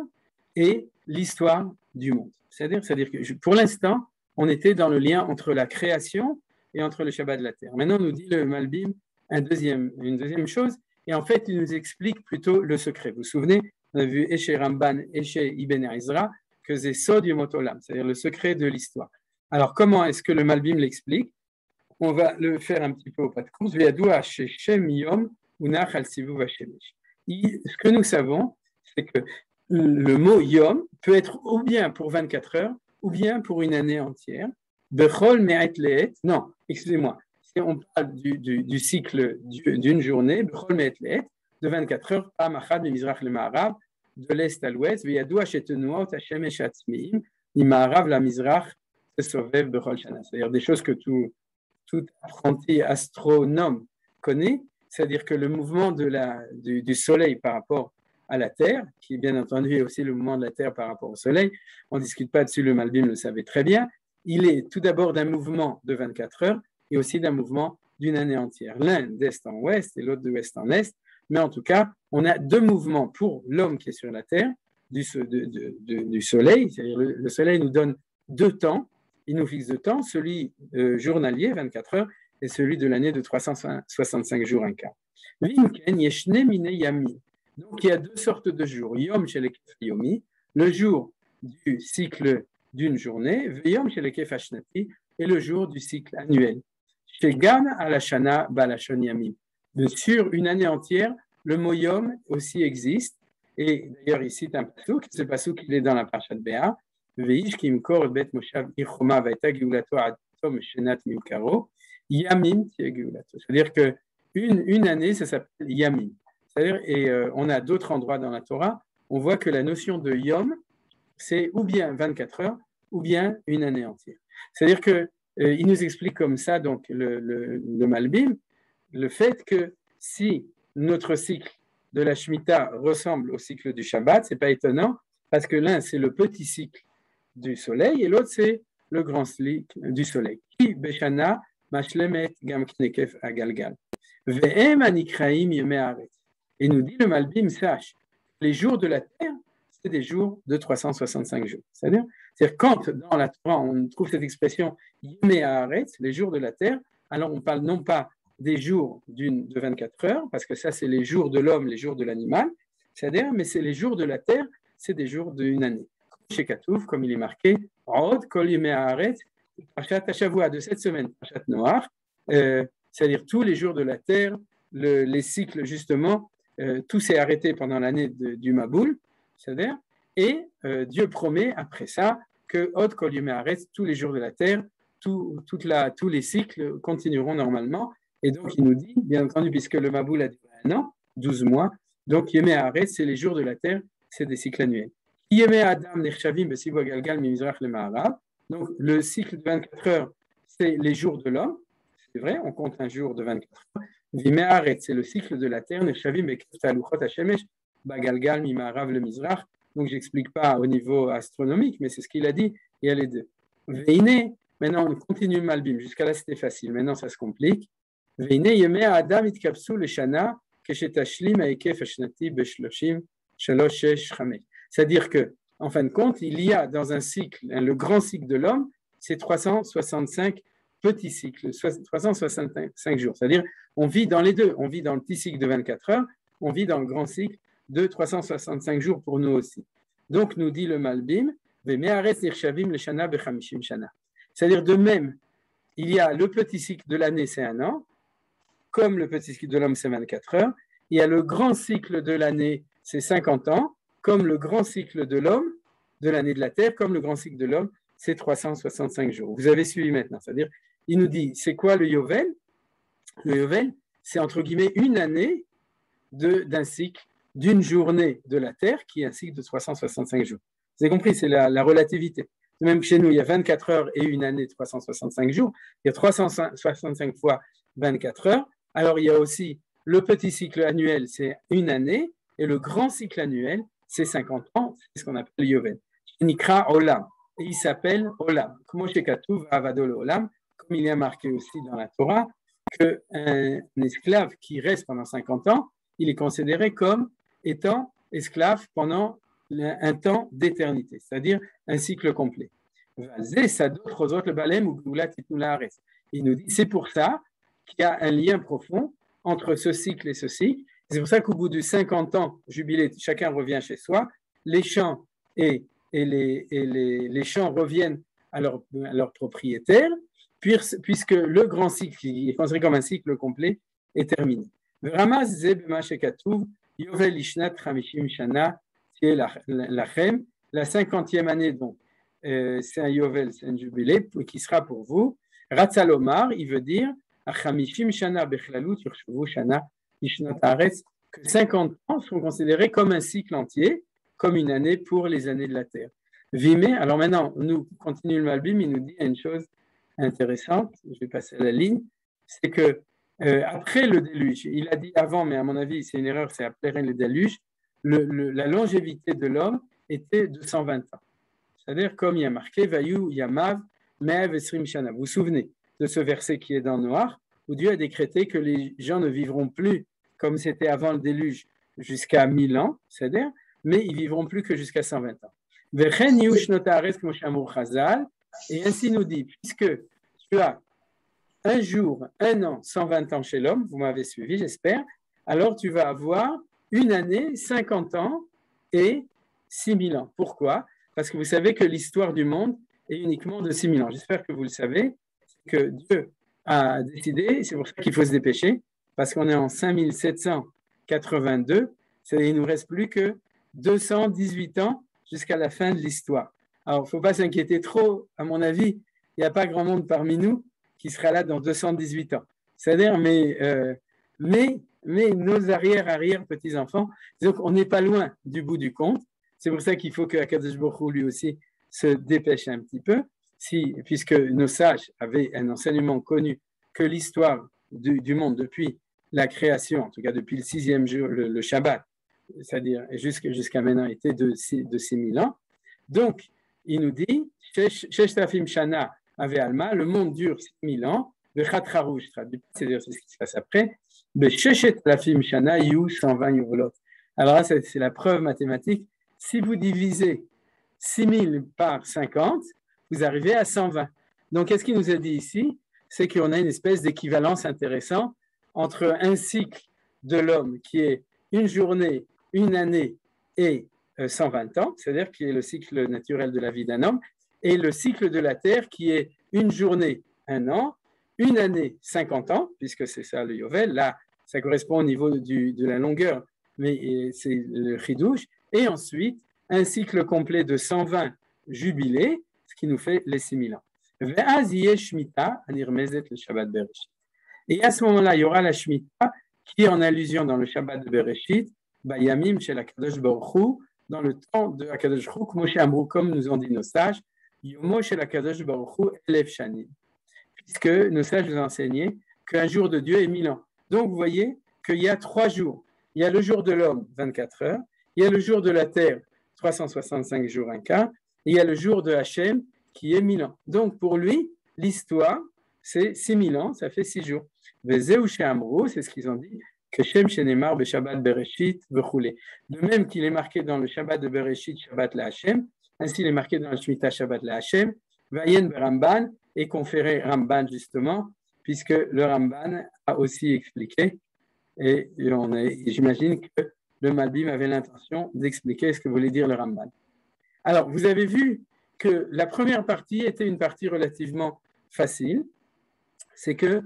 et l'histoire du monde. C'est-à-dire que pour l'instant, on était dans le lien entre la création et entre le Shabbat de la terre. Maintenant, nous dit le Malbim une deuxième chose, et en fait, il nous explique plutôt le secret. Vous vous souvenez, on a vu Eshe Ramban, Eshe Ibn Ezra, que c'est Sod Yomot Olam, c'est-à-dire le secret de l'histoire. Alors, comment est-ce que le Malbim l'explique? On va le faire un petit peu au pas de course. Ce que nous savons, c'est que le mot Yom peut être ou bien pour 24 heures, ou bien pour une année entière. Non, excusez-moi. Si on parle du cycle d'une journée, de 24 heures, de l'est à l'ouest, c'est-à-dire des choses que tout apprenti astronome connaît, c'est-à-dire que le mouvement du soleil par rapport à la Terre, qui bien entendu est aussi le mouvement de la Terre par rapport au soleil, on ne discute pas dessus, le Malbim le savait très bien, il est tout d'abord d'un mouvement de 24 heures et aussi d'un mouvement d'une année entière. L'un d'est en ouest et l'autre de ouest en est, mais en tout cas, on a 2 mouvements pour l'homme qui est sur la Terre, du soleil, c'est-à-dire le soleil nous donne 2 temps, il nous fixe 2 temps, celui journalier, 24 heures, et celui de l'année de 365 jours, un quart. Donc il y a 2 sortes de jours, Yom Shelekef Yomi, le jour du cycle d'une journée, Yom Shelekef Ashnati, et le jour du cycle annuel. Shegam Alashana Balashon Yamim. Sur une année entière, le mot Yom aussi existe, et d'ailleurs il cite un pasouk, ce pasouk il est dans la Parashat Béa, Veish Kimkor Bet Moshav Ichoma Vaita Geulato Adtom Shenat Mimkaro, Yamim Geulato. C'est-à-dire que une année, ça s'appelle Yamim. C'est-à-dire, et on a d'autres endroits dans la Torah, on voit que la notion de Yom, c'est ou bien 24 heures, ou bien une année entière. C'est-à-dire que il nous explique comme ça, donc le Malbim, le fait que si notre cycle de la Shemitah ressemble au cycle du Shabbat, c'est pas étonnant, parce que l'un c'est le petit cycle du soleil et l'autre c'est le grand cycle du soleil. Qui Beshana Mashlemet Gam Knekef Agalgal. Ve'em anikraim yemei haaretz. Et nous dit le Malbim, sache, les jours de la terre, c'est des jours de 365 jours. C'est-à-dire quand dans la Torah, on trouve cette expression yemei haaretz, les jours de la terre, alors on parle non pas des jours de 24 heures, parce que ça, c'est les jours de l'homme, les jours de l'animal, c'est-à-dire, mais c'est les jours de la terre, c'est des jours d'une année. Chez Katouf, comme il est marqué, Od kol yemei haaretz, Parashat Hashavua de cette semaine, Parashat Noach, c'est-à-dire tous les jours de la terre, les cycles justement, tout s'est arrêté pendant l'année du Maboul, c'est-à-dire, et Dieu promet après ça que Od kol yemei haaretz, tous les jours de la terre, tous les cycles continueront normalement. Et donc il nous dit, bien entendu, puisque le Maboul a duré 1 an, 12 mois, donc yemei haaretz, c'est les jours de la terre, c'est des cycles annuels. Yemei Adam nechshavim b'sivua galgal mimizrach lema'arav. Donc, le cycle de 24 heures, c'est les jours de l'homme. C'est vrai, on compte un jour de 24 heures. Vimei haaretz, c'est le cycle de la terre. Nechshavim b'kef taluchot hashemesh bagalgal mima'arav lemizrach. Donc, je n'explique pas au niveau astronomique, mais c'est ce qu'il a dit. Il y a les deux. Veine, maintenant, on continue le Malbim. Jusqu'à là, c'était facile. Maintenant, ça se complique. Veine yemei Adam itkapsu leshana keshetashlim ha'ekef hashnati b'shloshim shalosh shesh chamesh. C'est-à-dire que, en fin de compte, il y a dans un cycle, le grand cycle de l'homme, c'est 365 petits cycles, 365 jours. C'est-à-dire, on vit dans les deux. On vit dans le petit cycle de 24 heures, on vit dans le grand cycle de 365 jours pour nous aussi. Donc, nous dit le Malbim, c'est-à-dire, de même, il y a le petit cycle de l'année, c'est 1 an, comme le petit cycle de l'homme, c'est 24 heures. Il y a le grand cycle de l'année, c'est 50 ans, comme le grand cycle de l'homme, de l'année de la Terre, comme le grand cycle de l'homme, c'est 365 jours. Vous avez suivi maintenant. C'est-à-dire, il nous dit, c'est quoi le Yovel? Le Yovel, c'est entre guillemets une année d'un cycle, d'une journée de la Terre, qui est un cycle de 365 jours. Vous avez compris, c'est la relativité. Même chez nous, il y a 24 heures et une année de 365 jours. Il y a 365 fois 24 heures. Alors, il y a aussi le petit cycle annuel, c'est une année, et le grand cycle annuel, c'est 50 ans, c'est ce qu'on appelle le Yovel. Nikra Olam, et il s'appelle Olam. Comme il y a marqué aussi dans la Torah, qu'un esclave qui reste pendant 50 ans, il est considéré comme étant esclave pendant un temps d'éternité, c'est-à-dire un cycle complet. Il nous dit, c'est pour ça qu'il y a un lien profond entre ce cycle et ce cycle. C'est pour ça qu'au bout de 50 ans, jubilé, chacun revient chez soi, les champs et les champs reviennent à leur propriétaire, puisque le grand cycle, qui est considéré comme un cycle complet, est terminé. La 50e année, donc, c'est un Yovel, c'est un jubilé qui sera pour vous. Ratzalomar, il veut dire que 50 ans sont considérés comme un cycle entier, comme une année pour les années de la Terre. Vimé, alors maintenant, nous continuons le Malbim, il nous dit une chose intéressante, je vais passer à la ligne, c'est que après le déluge, il a dit avant, mais à mon avis, c'est une erreur, c'est après le déluge, la longévité de l'homme était de 120 ans. C'est-à-dire, comme il y a marqué, Vayu Yamav Me'av Esrim Shana. Vous vous souvenez de ce verset qui est dans Noach, où Dieu a décrété que les gens ne vivront plus comme c'était avant le déluge jusqu'à 1000 ans, c'est-à-dire, mais ils vivront plus que jusqu'à 120 ans. Et ainsi nous dit, puisque tu as un jour, 1 an, 120 ans chez l'homme, vous m'avez suivi, j'espère, alors tu vas avoir une année, 50 ans et 6000 ans. Pourquoi? Parce que vous savez que l'histoire du monde est uniquement de 6000 ans. J'espère que vous le savez, que Dieu a décidé, c'est pour ça qu'il faut se dépêcher, parce qu'on est en 5782, il ne nous reste plus que 218 ans jusqu'à la fin de l'histoire. Alors, il ne faut pas s'inquiéter trop, à mon avis, il n'y a pas grand monde parmi nous qui sera là dans 218 ans. C'est-à-dire, mais nos arrière-petits-enfants, donc on n'est pas loin du bout du compte. C'est pour ça qu'il faut que Akadosh Baruch Hu, lui aussi, se dépêche un petit peu, puisque nos sages avaient un enseignement connu que l'histoire du monde depuis la création, en tout cas depuis le 6e jour, le Shabbat, c'est-à-dire jusqu'à maintenant, était de 6000 ans. Donc, il nous dit, Sheshtafim Shana Ave Alma, le monde dure 6000 ans, de Chatrarouj, c'est-à-dire c'est ce qui se passe après, Besheshet Lafim Shana Yu 120 Yuvolot. Alors là, c'est la preuve mathématique. Si vous divisez 6000 par 50, vous arrivez à 120. Donc, qu'est-ce qu'il nous a dit ici? C'est qu'on a une espèce d'équivalence intéressante entre un cycle de l'homme qui est une journée, une année et 120 ans, c'est-à-dire qui est le cycle naturel de la vie d'un homme, et le cycle de la Terre qui est une journée, un an, une année, 50 ans, puisque c'est ça le Yovel. Là, ça correspond au niveau de la longueur, mais c'est le Chidouche. Et ensuite, un cycle complet de 120 jubilés, ce qui nous fait les 6000 ans. Et à ce moment-là, il y aura la Shemitah qui est en allusion dans le Shabbat de Bereshit, Bayamim chez la Kadosh Baruch Hu, dans le temps de la Kadosh Baruch Hu, Moshe Amrou, comme nous ont dit nos sages, Yomo chez la Kadosh Baruch Hu, Elef Shanim, puisque nos sages nous ont enseigné qu'un jour de Dieu est 1000 ans. Donc vous voyez qu'il y a 3 jours. Il y a le jour de l'homme, 24 heures, il y a le jour de la terre, 365 jours, un quart, et il y a le jour de Hachem, qui est 1000 ans. Donc pour lui, l'histoire, c'est 6000 ans, ça fait 6 jours. Vezeu chez Amrou, c'est ce qu'ils ont dit, que Shem Shenemar be Shabbat Bereshit v'choulé. De même qu'il est marqué dans le Shabbat de Bereshit, Shabbat la Hachem, ainsi il est marqué dans le Shemitah, Shabbat la Hachem, Vayen be Ramban, et conféré Ramban justement, puisque le Ramban a aussi expliqué, et j'imagine que le Malbim avait l'intention d'expliquer ce que voulait dire le Ramban. Alors, vous avez vu que la première partie était une partie relativement facile, c'est que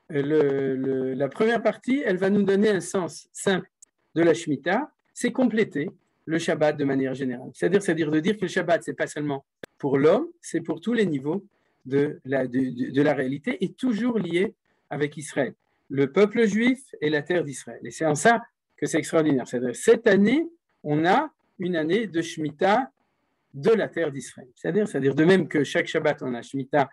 la première partie, elle va nous donner un sens simple de la Shemitah, c'est compléter le Shabbat de manière générale. C'est-à-dire de dire que le Shabbat, c'est pas seulement pour l'homme, c'est pour tous les niveaux de la réalité et toujours lié avec Israël, le peuple juif et la terre d'Israël. Et c'est en ça que c'est extraordinaire. C'est-à-dire cette année, on a une année de Shemitah de la terre d'Israël. C'est-à-dire de même que chaque Shabbat, on a Shemitah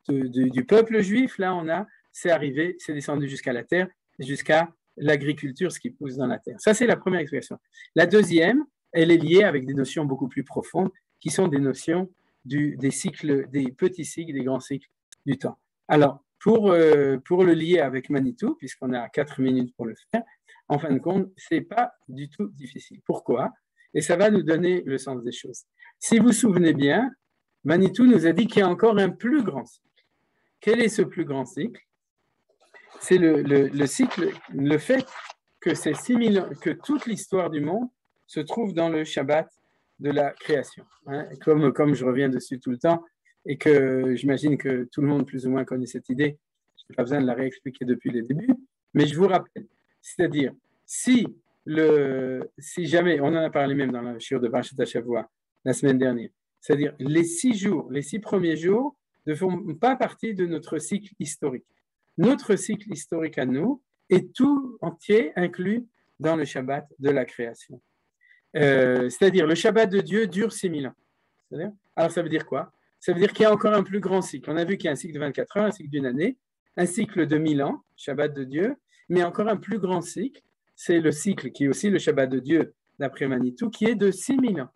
du peuple juif, là, c'est arrivé, c'est descendu jusqu'à la terre, jusqu'à l'agriculture, ce qui pousse dans la terre. Ça, c'est la première explication. La deuxième, elle est liée avec des notions beaucoup plus profondes, qui sont des notions des cycles, des petits cycles, des grands cycles du temps. Alors, pour le lier avec Manitou, puisqu'on a 4 minutes pour le faire, en fin de compte, ce n'est pas du tout difficile. Pourquoi? Et ça va nous donner le sens des choses. Si vous vous souvenez bien, Manitou nous a dit qu'il y a encore un plus grand cycle. Quel est ce plus grand cycle? C'est le cycle, le fait que c'est 6000 ans, que toute l'histoire du monde se trouve dans le Shabbat de la création. Hein, comme je reviens dessus tout le temps et que j'imagine que tout le monde plus ou moins connaît cette idée, je n'ai pas besoin de la réexpliquer depuis le début, mais je vous rappelle, c'est-à-dire si jamais, on en a parlé même dans la shiur de Parashat Shavua la semaine dernière, c'est-à-dire les 6 premiers jours ne font pas partie de notre cycle historique. Notre cycle historique à nous est tout entier inclus dans le Shabbat de la création. C'est-à-dire le Shabbat de Dieu dure 6000 ans. Alors ça veut dire quoi? Ça veut dire qu'il y a encore un plus grand cycle. On a vu qu'il y a un cycle de 24 heures, un cycle d'une année, un cycle de 1000 ans, Shabbat de Dieu, mais encore un plus grand cycle, c'est le cycle qui est aussi le Shabbat de Dieu d'après Manitou, qui est de 6000 ans.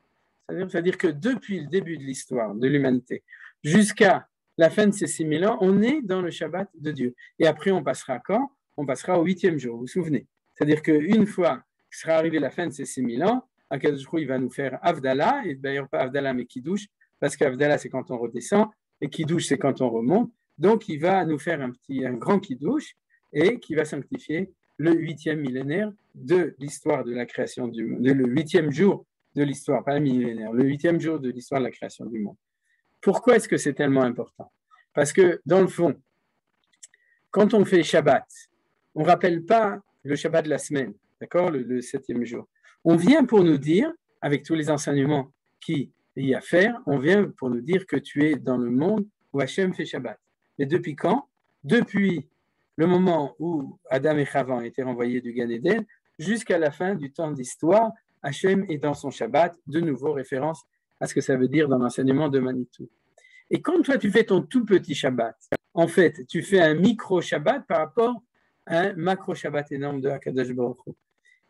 C'est-à-dire que depuis le début de l'histoire de l'humanité jusqu'à la fin de ces 6000 ans, on est dans le Shabbat de Dieu. Et après, on passera quand? On passera au 8e jour, vous vous souvenez? C'est-à-dire qu'une fois que sera arrivé la fin de ces 6000 ans, Akadosh Baruch Hu, il va nous faire Avdallah, et d'ailleurs pas Avdallah mais Kiddush, parce qu'Avdallah c'est quand on redescend, et Kiddush c'est quand on remonte. Donc il va nous faire un grand Kiddush, et qui va sanctifier le 8e millénaire de l'histoire de la création du monde, le 8e jour de l'histoire, pas le millénaire, le 8e jour de l'histoire de la création du monde. Pourquoi est-ce que c'est tellement important? Parce que, dans le fond, quand on fait Shabbat, on ne rappelle pas le Shabbat de la semaine, d'accord, le 7e jour. On vient pour nous dire, avec tous les enseignements qu'il y a à faire, on vient pour nous dire que tu es dans le monde où Hachem fait Shabbat. Et depuis quand? Depuis le moment où Adam et Chava ont été renvoyés du Gan Eden, jusqu'à la fin du temps d'histoire, Hachem est dans son Shabbat, de nouveau référence à ce que ça veut dire dans l'enseignement de Manitou. Et quand toi, tu fais ton tout petit Shabbat, en fait, tu fais un micro-Shabbat par rapport à un macro-Shabbat énorme de Akadosh Baruch Hu.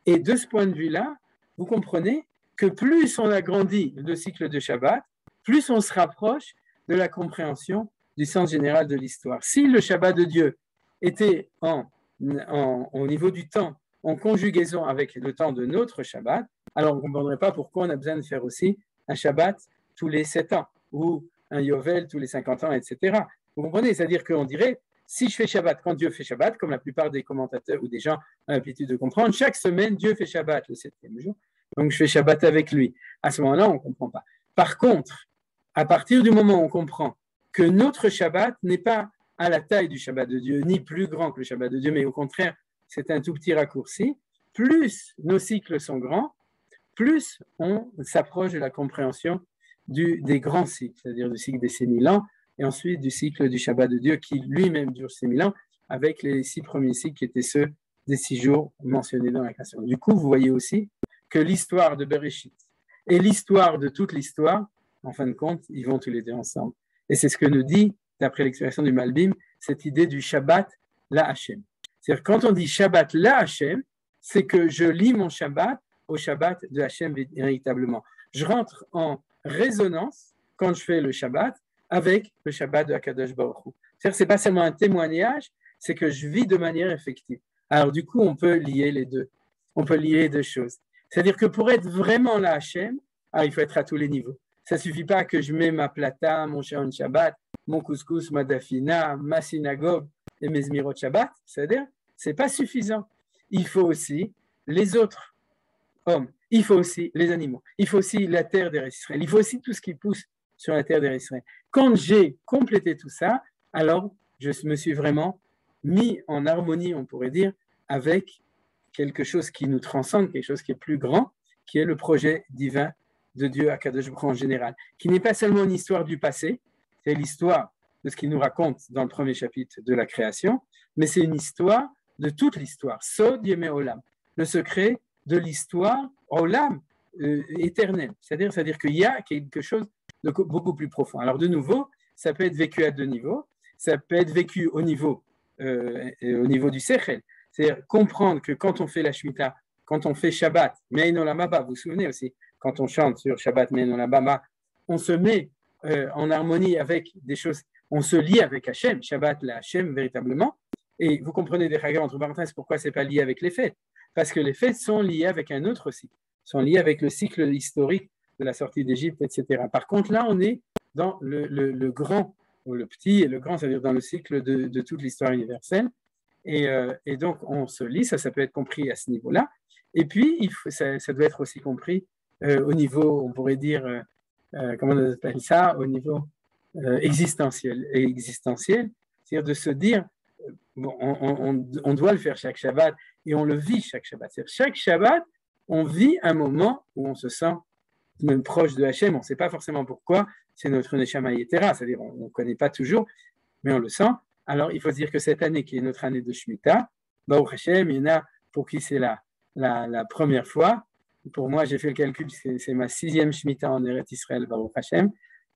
Et de ce point de vue-là, vous comprenez que plus on agrandit le cycle de Shabbat, plus on se rapproche de la compréhension du sens général de l'histoire. Si le Shabbat de Dieu était en au niveau du temps, en conjugaison avec le temps de notre Shabbat, alors on ne comprendrait pas pourquoi on a besoin de faire aussi un Shabbat tous les 7 ans ou un Yovel tous les 50 ans, etc. Vous comprenez? C'est-à-dire qu'on dirait, si je fais Shabbat, quand Dieu fait Shabbat, comme la plupart des commentateurs ou des gens ont l'habitude de comprendre, chaque semaine, Dieu fait Shabbat le 7e jour, donc je fais Shabbat avec lui. À ce moment-là, on ne comprend pas. Par contre, à partir du moment où on comprend que notre Shabbat n'est pas à la taille du Shabbat de Dieu, ni plus grand que le Shabbat de Dieu, mais au contraire, c'est un tout petit raccourci, plus nos cycles sont grands, plus on s'approche de la compréhension des grands cycles, c'est-à-dire du cycle des 6000 ans, et ensuite du cycle du Shabbat de Dieu qui lui-même dure 6000 ans, avec les 6 premiers cycles qui étaient ceux des 6 jours mentionnés dans la création. Du coup, vous voyez aussi que l'histoire de Bereshit et l'histoire de toute l'histoire, en fin de compte, ils vont tous les deux ensemble. Et c'est ce que nous dit, d'après l'expression du Malbim, cette idée du Shabbat la Hashem. C'est-à-dire, quand on dit Shabbat la Hashem, c'est que je lis mon Shabbat au Shabbat de Hashem véritablement. Je rentre en résonance, quand je fais le Shabbat, avec le Shabbat de Akadosh Baruch Hu. C'est-à-dire, ce n'est pas seulement un témoignage, c'est que je vis de manière effective. Alors, du coup, on peut lier les deux. On peut lier les deux choses. C'est-à-dire que pour être vraiment la Hashem, il faut être à tous les niveaux. Ça ne suffit pas que je mets ma plata, mon Shaon Shabbat, mon couscous, ma dafina, ma synagogue et mes zmirot Shabbat. C'est-à-dire, ce n'est pas suffisant. Il faut aussi les autres hommes. Il faut aussi les animaux. Il faut aussi la terre d'Eretz Israël. Il faut aussi tout ce qui pousse sur la terre d'Eretz Israël. Quand j'ai complété tout ça, alors je me suis vraiment mis en harmonie, on pourrait dire, avec quelque chose qui nous transcende, quelque chose qui est plus grand, qui est le projet divin de Dieu Akadosh Baruch Hu en général, qui n'est pas seulement une histoire du passé, c'est l'histoire de ce qu'il nous raconte dans le premier chapitre de la création, mais c'est une histoire de toute l'histoire, Sod Yemei Olam, le secret de l'histoire Olam éternelle, c'est-à-dire qu'il y a quelque chose de beaucoup plus profond. Alors de nouveau, ça peut être vécu à deux niveaux, ça peut être vécu au niveau du Sechel, c'est-à-dire comprendre que quand on fait la Shemitah, quand on fait Shabbat, Me'ein Olam Haba, vous vous souvenez aussi, quand on chante sur Shabbat Me'ein Olam Haba, on se met en harmonie avec des choses, on se lie avec Hachem, Shabbat la Hachem véritablement, et vous comprenez des règles entre parenthèses pourquoi ce n'est pas lié avec les fêtes, parce que les fêtes sont liées avec un autre cycle, sont liées avec le cycle historique de la sortie d'Égypte, etc. Par contre, là, on est dans le grand, ou le petit et le grand, c'est-à-dire dans le cycle de toute l'histoire universelle, et donc on se lit, ça peut être compris à ce niveau-là, et puis ça doit être aussi compris au niveau, on pourrait dire, comment on appelle ça, au niveau existentiel, c'est-à-dire de se dire, bon, on doit le faire chaque Shabbat, et on le vit chaque Shabbat. C'est-à-dire chaque Shabbat, on vit un moment où on se sent même proche de Hachem, on ne sait pas forcément pourquoi, c'est notre Neshama Yetera, c'est-à-dire on ne connaît pas toujours, mais on le sent. Alors, il faut se dire que cette année, qui est notre année de Shemitah, Baruch Hashem, il y en a pour qui c'est la première fois. Pour moi, j'ai fait le calcul, c'est ma 6e Shemitah en Eretz Israël, Baruch Hashem,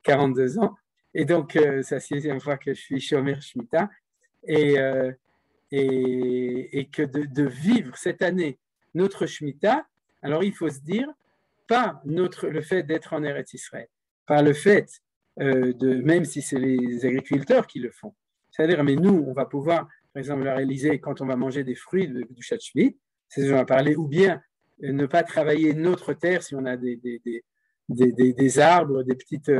42 ans. Et donc, c'est la 6e fois que je suis Shomer Shemitah. Et que de vivre cette année notre Shemitah, alors il faut se dire, pas le fait d'être en Eretz Israël, pas le fait même si c'est les agriculteurs qui le font. C'est-à-dire, mais nous, on va pouvoir, par exemple, le réaliser quand on va manger des fruits du Shat Shvit, c'est ce dont on va parler, ou bien ne pas travailler notre terre si on a des arbres, des petites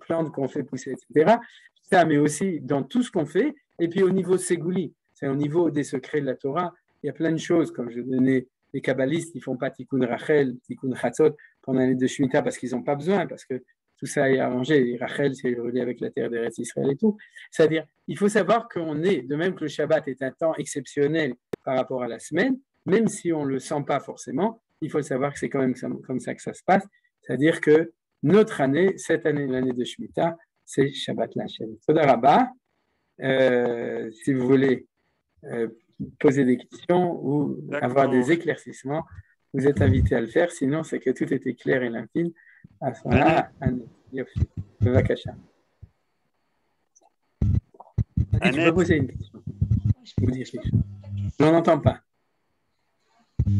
plantes qu'on fait pousser, etc. Ça, mais aussi dans tout ce qu'on fait, et puis au niveau Ségouli, c'est au niveau des secrets de la Torah, il y a plein de choses, comme je donnais, les kabbalistes, ils ne font pas Tikkun Rachel, Tikkun Chatzot pendant l'année de Shemitah parce qu'ils n'ont pas besoin, parce que tout ça est arrangé. Et Rachel, c'est relié avec la terre d'Eretz Israël et tout. C'est-à-dire, il faut savoir qu'on est, de même que le Shabbat est un temps exceptionnel par rapport à la semaine, même si on ne le sent pas forcément, il faut savoir que c'est quand même comme ça que ça se passe. C'est-à-dire que notre année, cette année, l'année de Shemitah, c'est Shabbat Lachem. Toda Rabba, si vous voulez poser des questions ou avoir des éclaircissements, vous êtes invité à le faire. Sinon, c'est que tout était clair et limpide. À ce moment-là, Vakasha. Tu peux poser une question. Vous dire quelque chose. On n'entend pas.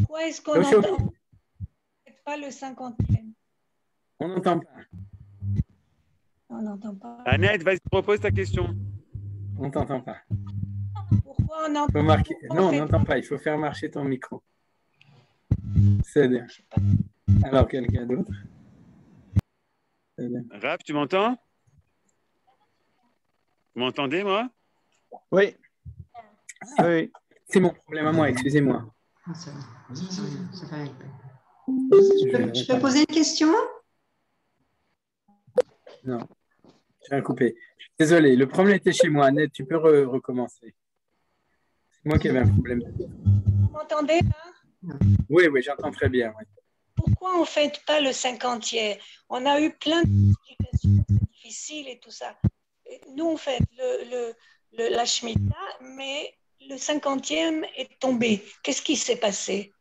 Pourquoi est-ce qu'on n'entend pas le 50e? On n'entend pas. On n'entend pas. Annette, vas-y, propose ta question. On ne t'entend pas. Pourquoi on entend, Faut marquer... on Non, on fait n'entend pas- pas. Il faut faire marcher ton micro. C'est bien. je sais pas. Alors, quelqu'un d'autre? C'est bien. Raph, tu m'entends? Vous m'entendez, moi? Oui. Oui. C'est mon problème à moi, excusez-moi. Ah, ça va. Ça va aller. Je Je peux poser une question? Non, j'ai un coupé. Désolé, le problème était chez moi. Annette, tu peux recommencer. C'est moi qui avais un problème. Vous m'entendez là? Oui, oui, j'entends très bien. Oui. Pourquoi on ne fête pas le 50e? On a eu plein d'explications, c'est difficile et tout ça. Et nous, on fête la Shemitah, mais le 50e est tombé. Qu'est-ce qui s'est passé?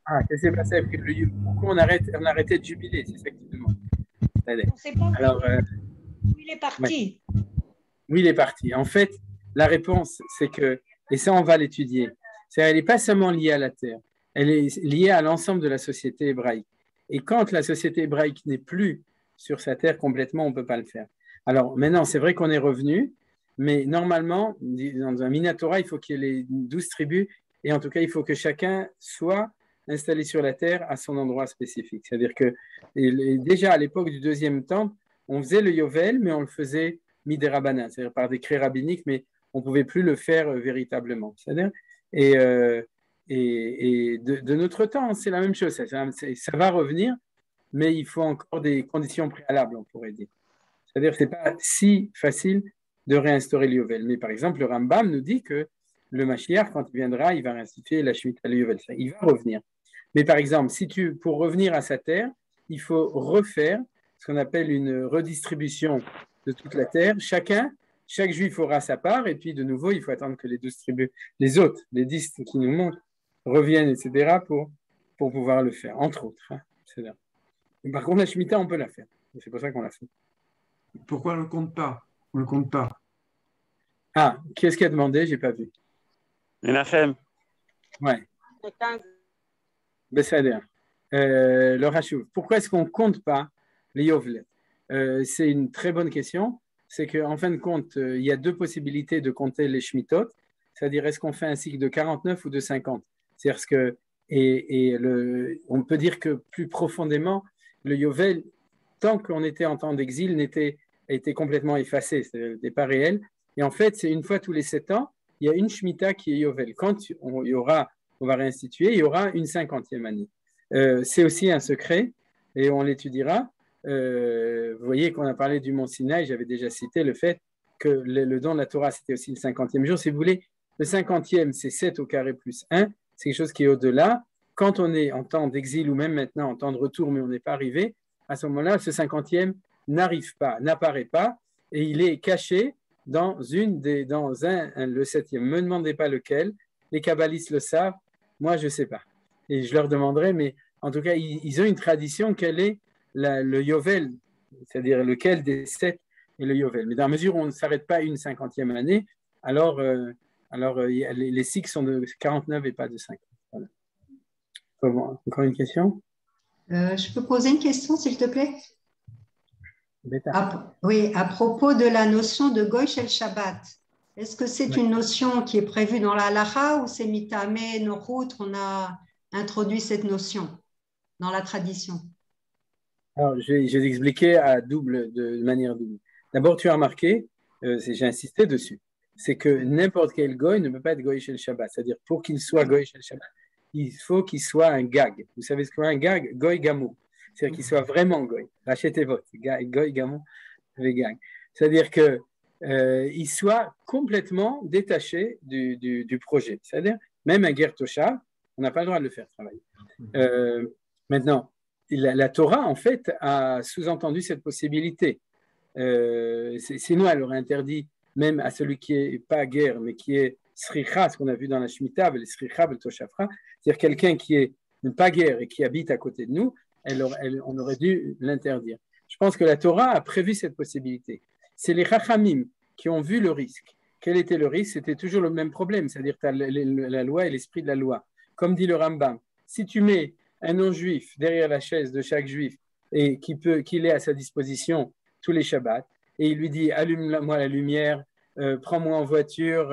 Ah, qu'est-ce qui s'est passé avec pourquoi on arrêtait de jubiler? C'est ça que tu demandes. On ne sait pas Alors, où il est parti. oui, il est parti. En fait, la réponse, c'est que, et ça, on va l'étudier, elle n'est pas seulement liée à la terre, elle est liée à l'ensemble de la société hébraïque. Et quand la société hébraïque n'est plus sur sa terre complètement, on ne peut pas le faire. Alors, maintenant, c'est vrai qu'on est revenu, mais normalement, dans un Minatora, il faut qu'il y ait les 12 tribus, et en tout cas, il faut que chacun soit installé sur la terre à son endroit spécifique. C'est-à-dire que déjà à l'époque du deuxième temple, on faisait le Yovel, mais on le faisait midérabana, c'est-à-dire par décret rabbinique, mais on ne pouvait plus le faire véritablement. C'est-à-dire, et de notre temps, c'est la même chose. Ça va revenir, mais il faut encore des conditions préalables, on pourrait dire. C'est-à-dire que ce n'est pas si facile de réinstaurer le Yovel. Mais par exemple, le Rambam nous dit que le Mashiach, quand il viendra, il va réinstituer la Shemitah le Yovel. Il va revenir. Mais par exemple, pour revenir à sa terre, il faut refaire ce qu'on appelle une redistribution de toute la terre. Chaque juif aura sa part, et puis de nouveau, il faut attendre que les 12 tribus, les autres, les 10 qui nous montrent, reviennent, etc., pour pouvoir le faire, entre autres. Hein, par contre, la Shemitah, on peut la faire. C'est pour ça qu'on l'a fait. Pourquoi on ne le compte pas? On ne le compte pas. Ah, qui est-ce qui a demandé? Je n'ai pas vu. Menachem. Ouais. Bessader. Le Rachouv. Pourquoi est-ce qu'on ne compte pas les Yovlet? C'est une très bonne question. C'est qu'en fin de compte, il y a deux possibilités de compter les Shemitot. C'est-à-dire, est-ce qu'on fait un cycle de 49 ou de 50? C'est-à-dire que, on peut dire que plus profondément, le Yovel, tant qu'on était en temps d'exil, était complètement effacé. C'était pas réel. Et en fait, c'est une fois tous les 7 ans, il y a une Shemitah qui est Yovel. Quand on va réinstituer, il y aura une 50e année. C'est aussi un secret et on l'étudiera. Vous voyez qu'on a parlé du Mont Sinaï, j'avais déjà cité le fait que le don de la Torah, c'était aussi le 50e jour. Si vous voulez, le 50e, c'est 7 au carré plus 1. C'est quelque chose qui est au-delà. Quand on est en temps d'exil ou même maintenant en temps de retour, mais on n'est pas arrivé, à ce moment-là, ce 50e n'apparaît pas et il est caché dans le 7e. Ne me demandez pas lequel. Les kabbalistes le savent. Moi, je ne sais pas. Et je leur demanderai, mais en tout cas, ils ont une tradition quel est le Yovel, c'est-à-dire lequel des 7 est le Yovel. Mais dans la mesure où on ne s'arrête pas une 50e année, alors les cycles sont de 49 et pas de 50. Voilà. Encore une question? Je peux poser une question, s'il te plaît? Bêta. Oui, à propos de la notion de Goy Shel Shabbat. Est-ce que c'est une notion qui est prévue dans la halacha ou c'est mitamé, Norut, on a introduit cette notion dans la tradition? Alors, je vais l'expliquer de manière double. D'abord, tu as remarqué, j'ai insisté dessus, c'est que n'importe quel goy ne peut pas être goy shel Shabbat. C'est-à-dire, pour qu'il soit goy shel Shabbat, il faut qu'il soit un gag. Vous savez ce qu'est un gag? Goy gamou. C'est-à-dire qu'il soit vraiment goy. Rachetez votre goy gamou, le gag. C'est-à-dire qu'il soit complètement détaché du projet. C'est-à-dire, même un ger toshav, on n'a pas le droit de le faire travailler. Maintenant, la Torah, en fait, a sous-entendu cette possibilité. Sinon, elle aurait interdit même à celui qui n'est pas guerre, mais qui est sricha, ce qu'on a vu dans la Shemitah, le sricha, le toshafra, c'est-à-dire quelqu'un qui est pas guerre et qui habite à côté de nous, on aurait dû l'interdire. Je pense que la Torah a prévu cette possibilité. C'est les Chachamim qui ont vu le risque. Quel était le risque? C'était toujours le même problème, c'est-à-dire tu as la loi et l'esprit de la loi. Comme dit le Rambam, si tu mets un non-juif derrière la chaise de chaque juif et qu'il est à sa disposition tous les Shabbats, et il lui dit allume-moi la lumière, prends-moi en voiture,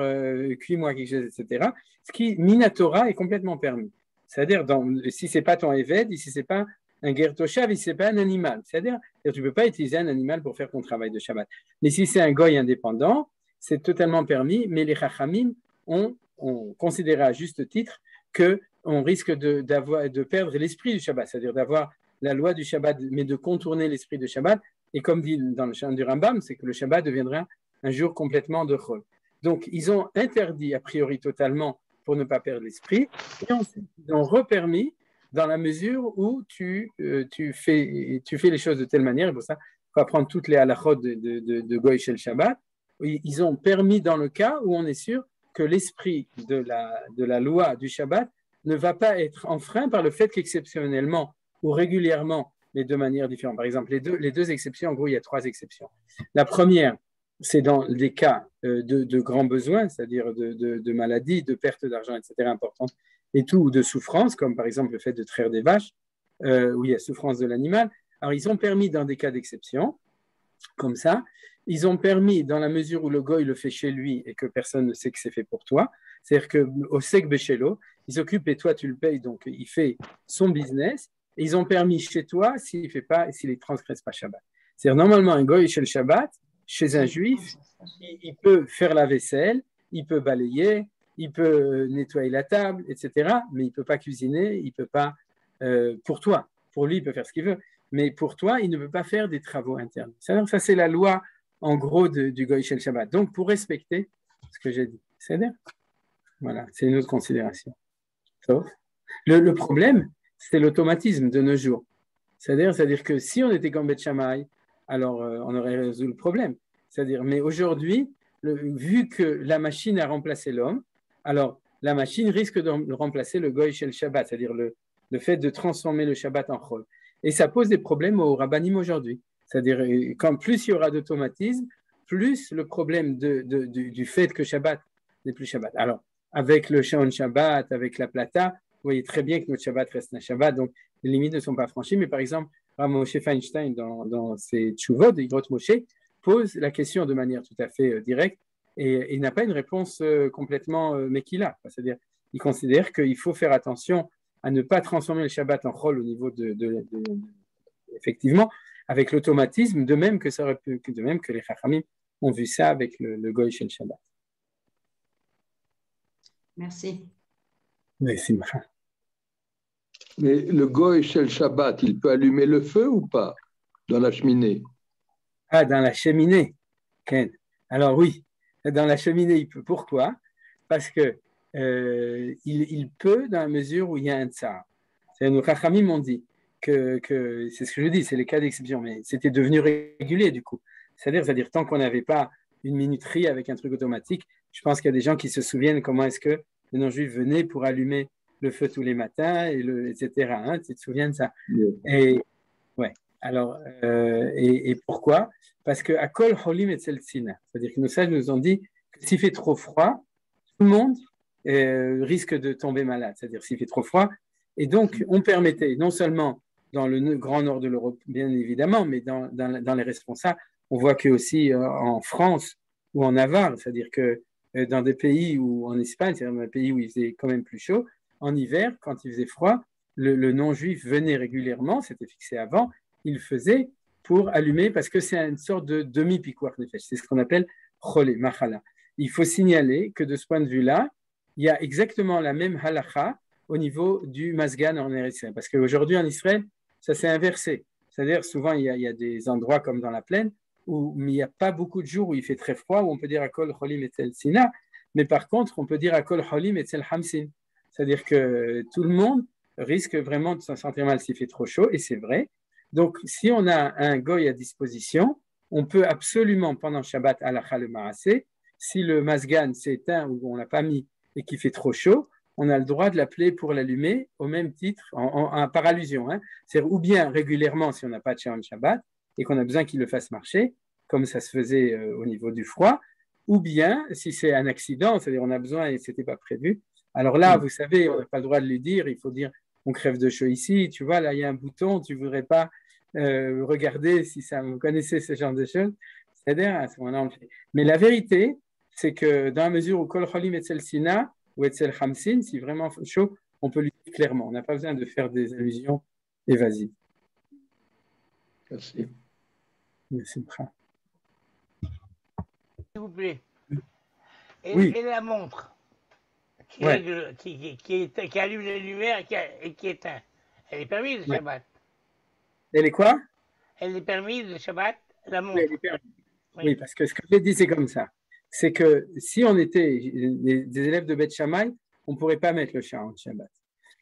cuis-moi quelque chose, etc. Ce qui, Minatora, est complètement permis. C'est-à-dire, si ce n'est pas ton Eved, si ce n'est pas un Gertoshav, si ce n'est pas un animal. C'est-à-dire, tu ne peux pas utiliser un animal pour faire ton travail de Shabbat. Mais si c'est un goy indépendant, c'est totalement permis, mais les Chachamim ont considéré à juste titre qu'on risque de perdre l'esprit du Shabbat, c'est-à-dire d'avoir la loi du Shabbat, mais de contourner l'esprit du Shabbat. Et comme dit dans le Shabbat du Rambam, c'est que le Shabbat deviendra un jour complètement de Chol. Donc, ils ont interdit a priori totalement pour ne pas perdre l'esprit, et ensuite, ils ont repermis dans la mesure où tu fais les choses de telle manière, et pour ça, il faut apprendre toutes les halachot de Goy Shel Shabbat. Ils ont permis dans le cas où on est sûr que l'esprit de la loi du Shabbat ne va pas être enfreint par le fait qu'exceptionnellement ou régulièrement, mais de manière différente. Par exemple, les deux exceptions, en gros, il y a 3 exceptions. La première, c'est dans des cas de grands besoins, c'est-à-dire de maladies, de perte d'argent, etc., importantes, et tout, ou de souffrance, comme par exemple le fait de traire des vaches, où il y a souffrance de l'animal. Alors, ils ont permis dans des cas d'exception, comme ça. Ils ont permis, dans la mesure où le goy le fait chez lui et que personne ne sait que c'est fait pour toi, c'est-à-dire qu'au sek béchélo, il s'occupe et toi tu le payes, donc il fait son business, et ils ont permis chez toi s'il ne transgresse pas Shabbat. C'est-à-dire normalement un goy chez le Shabbat, chez un juif, il peut faire la vaisselle, il peut balayer, il peut nettoyer la table, etc., mais il ne peut pas cuisiner, il ne peut pas, pour toi, pour lui il peut faire ce qu'il veut, mais pour toi il ne peut pas faire des travaux internes. Ça c'est la loi en gros du Goy Shel Shabbat. Donc, pour respecter ce que j'ai dit. C'est-à-dire, voilà, c'est une autre considération. Sauf, le problème, c'est l'automatisme de nos jours. C'est-à-dire que si on était comme Beth Shammai, alors on aurait résolu le problème. C'est-à-dire, mais aujourd'hui, vu que la machine a remplacé l'homme, alors la machine risque de remplacer le Goy Shel Shabbat, c'est-à-dire le fait de transformer le Shabbat en Chol. Et ça pose des problèmes aux rabbanim aujourd'hui. C'est-à-dire, quand plus il y aura d'automatisme, plus le problème du fait que Shabbat n'est plus Shabbat. Alors, avec le Shaon Shabbat, avec la Plata, vous voyez très bien que notre Shabbat reste un Shabbat, donc les limites ne sont pas franchies. Mais par exemple, Rav Moshe Feinstein, dans ses Tshuvot, de Igrot Moshe, pose la question de manière tout à fait directe et il n'a pas une réponse complètement mekila. C'est-à-dire, il considère qu'il faut faire attention à ne pas transformer le Shabbat en Chol au niveau effectivement, avec l'automatisme, de même que les Chachamim ont vu ça avec le Goy Shel Shabbat. Merci. Merci. Mais le Goy Shel Shabbat, il peut allumer le feu ou pas dans la cheminée? Ah, dans la cheminée, Ken. Alors oui, dans la cheminée, il peut. Pourquoi? Parce que il peut dans la mesure où il y a un tsar. Nos Chachamim m'ont dit que c'est ce que je dis, c'est les cas d'exception, mais c'était devenu régulier du coup. C'est-à-dire tant qu'on n'avait pas une minuterie avec un truc automatique, je pense qu'il y a des gens qui se souviennent comment est-ce que les non-juifs venaient pour allumer le feu tous les matins, etc. Hein, tu te souviens de ça? Et ouais. Alors, et pourquoi? Parce que à Kol Cholim Etzel Tzina, c'est-à-dire que nos sages nous ont dit que s'il fait trop froid, tout le monde risque de tomber malade. C'est-à-dire s'il fait trop froid, et donc on permettait non seulement dans le grand nord de l'Europe, bien évidemment, mais dans les responsables, on voit que aussi en France ou en Navarre, c'est-à-dire que dans des pays où, en Espagne, c'est-à-dire dans des pays où il faisait quand même plus chaud, en hiver, quand il faisait froid, le non-juif venait régulièrement, c'était fixé avant, il faisait pour allumer, parce que c'est une sorte de demi-piquoir nefesh, c'est ce qu'on appelle cholé, machala. Il faut signaler que de ce point de vue-là, il y a exactement la même halakha au niveau du masgan en Israël, parce qu'aujourd'hui en Israël, ça s'est inversé. C'est-à-dire, souvent, il y a des endroits comme dans la plaine où il n'y a pas beaucoup de jours où il fait très froid, où on peut dire Akol Cholim Etzel Sina, mais par contre, on peut dire Akol Cholim Etzel Hamsin. C'est-à-dire que tout le monde risque vraiment de s'en sentir mal s'il fait trop chaud, et c'est vrai. Donc, si on a un goy à disposition, on peut absolument, pendant Shabbat Halacha le Maaseh, si le masgan s'est éteint ou on ne l'a pas mis et qu'il fait trop chaud, on a le droit de l'appeler pour l'allumer au même titre, par allusion. Hein. C'est-à-dire, ou bien régulièrement, si on n'a pas de Shaon Shabbat et qu'on a besoin qu'il le fasse marcher, comme ça se faisait au niveau du froid, ou bien si c'est un accident, c'est-à-dire on a besoin et ce n'était pas prévu. Alors là, vous savez, on n'a pas le droit de lui dire, il faut dire on crève de chaud ici, tu vois, là il y a un bouton, tu ne voudrais pas regarder si ça, vous connaissez ce genre de choses, c'est-à-dire à ce moment-là on le fait. Mais la vérité, c'est que dans la mesure où Kol Cholim Etzel Sina ou Etzel Hamsin, si vraiment chaud, on peut le dire clairement. On n'a pas besoin de faire des allusions évasives. Merci. Merci. S'il vous plaît. Oui. Et la montre qui, Ouais. qui allume les lumières et qui éteint. Elle est permise le Ouais. Shabbat. Elle est quoi? Elle est permise le Shabbat, la montre. Oui, elle est permise. Oui, parce que ce que j'ai dit, c'est comme ça. C'est que si on était des élèves de Beth Shammai, on ne pourrait pas mettre le Sharon Shabbat.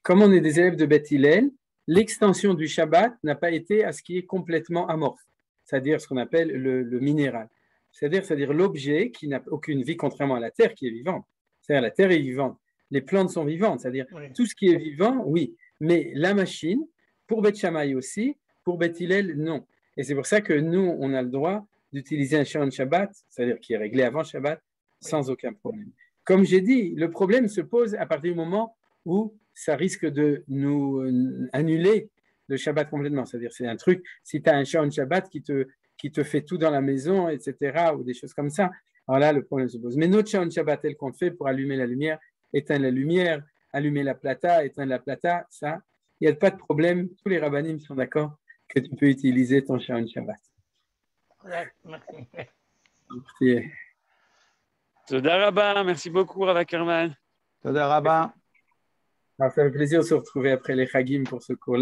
Comme on est des élèves de Beth Hillel, l'extension du Shabbat n'a pas été à ce qui est complètement amorphe, c'est-à-dire ce qu'on appelle le minéral. C'est-à-dire l'objet qui n'a aucune vie, contrairement à la terre qui est vivante. C'est-à-dire la terre est vivante, les plantes sont vivantes, c'est-à-dire tout ce qui est vivant, oui. Mais la machine, pour Beth Shammai aussi, pour Beth Hillel, non. Et c'est pour ça que nous, on a le droit d'utiliser un Sharon Shabbat, c'est-à-dire qui est réglé avant Shabbat, sans aucun problème. Comme j'ai dit, le problème se pose à partir du moment où ça risque de nous annuler le Shabbat complètement. C'est-à-dire, c'est un truc, si tu as un Sharon Shabbat qui te fait tout dans la maison, etc., ou des choses comme ça, alors là, le problème se pose. Mais notre Sharon Shabbat, tel qu'on fait pour allumer la lumière, éteindre la lumière, allumer la plata, éteindre la plata, ça, il n'y a pas de problème. Tous les rabbinim sont d'accord que tu peux utiliser ton Sharon Shabbat. Merci. Merci. Toda Rabba, merci beaucoup, Rav Ackerman. Toda Rabba. Ça fait plaisir de se retrouver après les Chagim pour ce cours-là.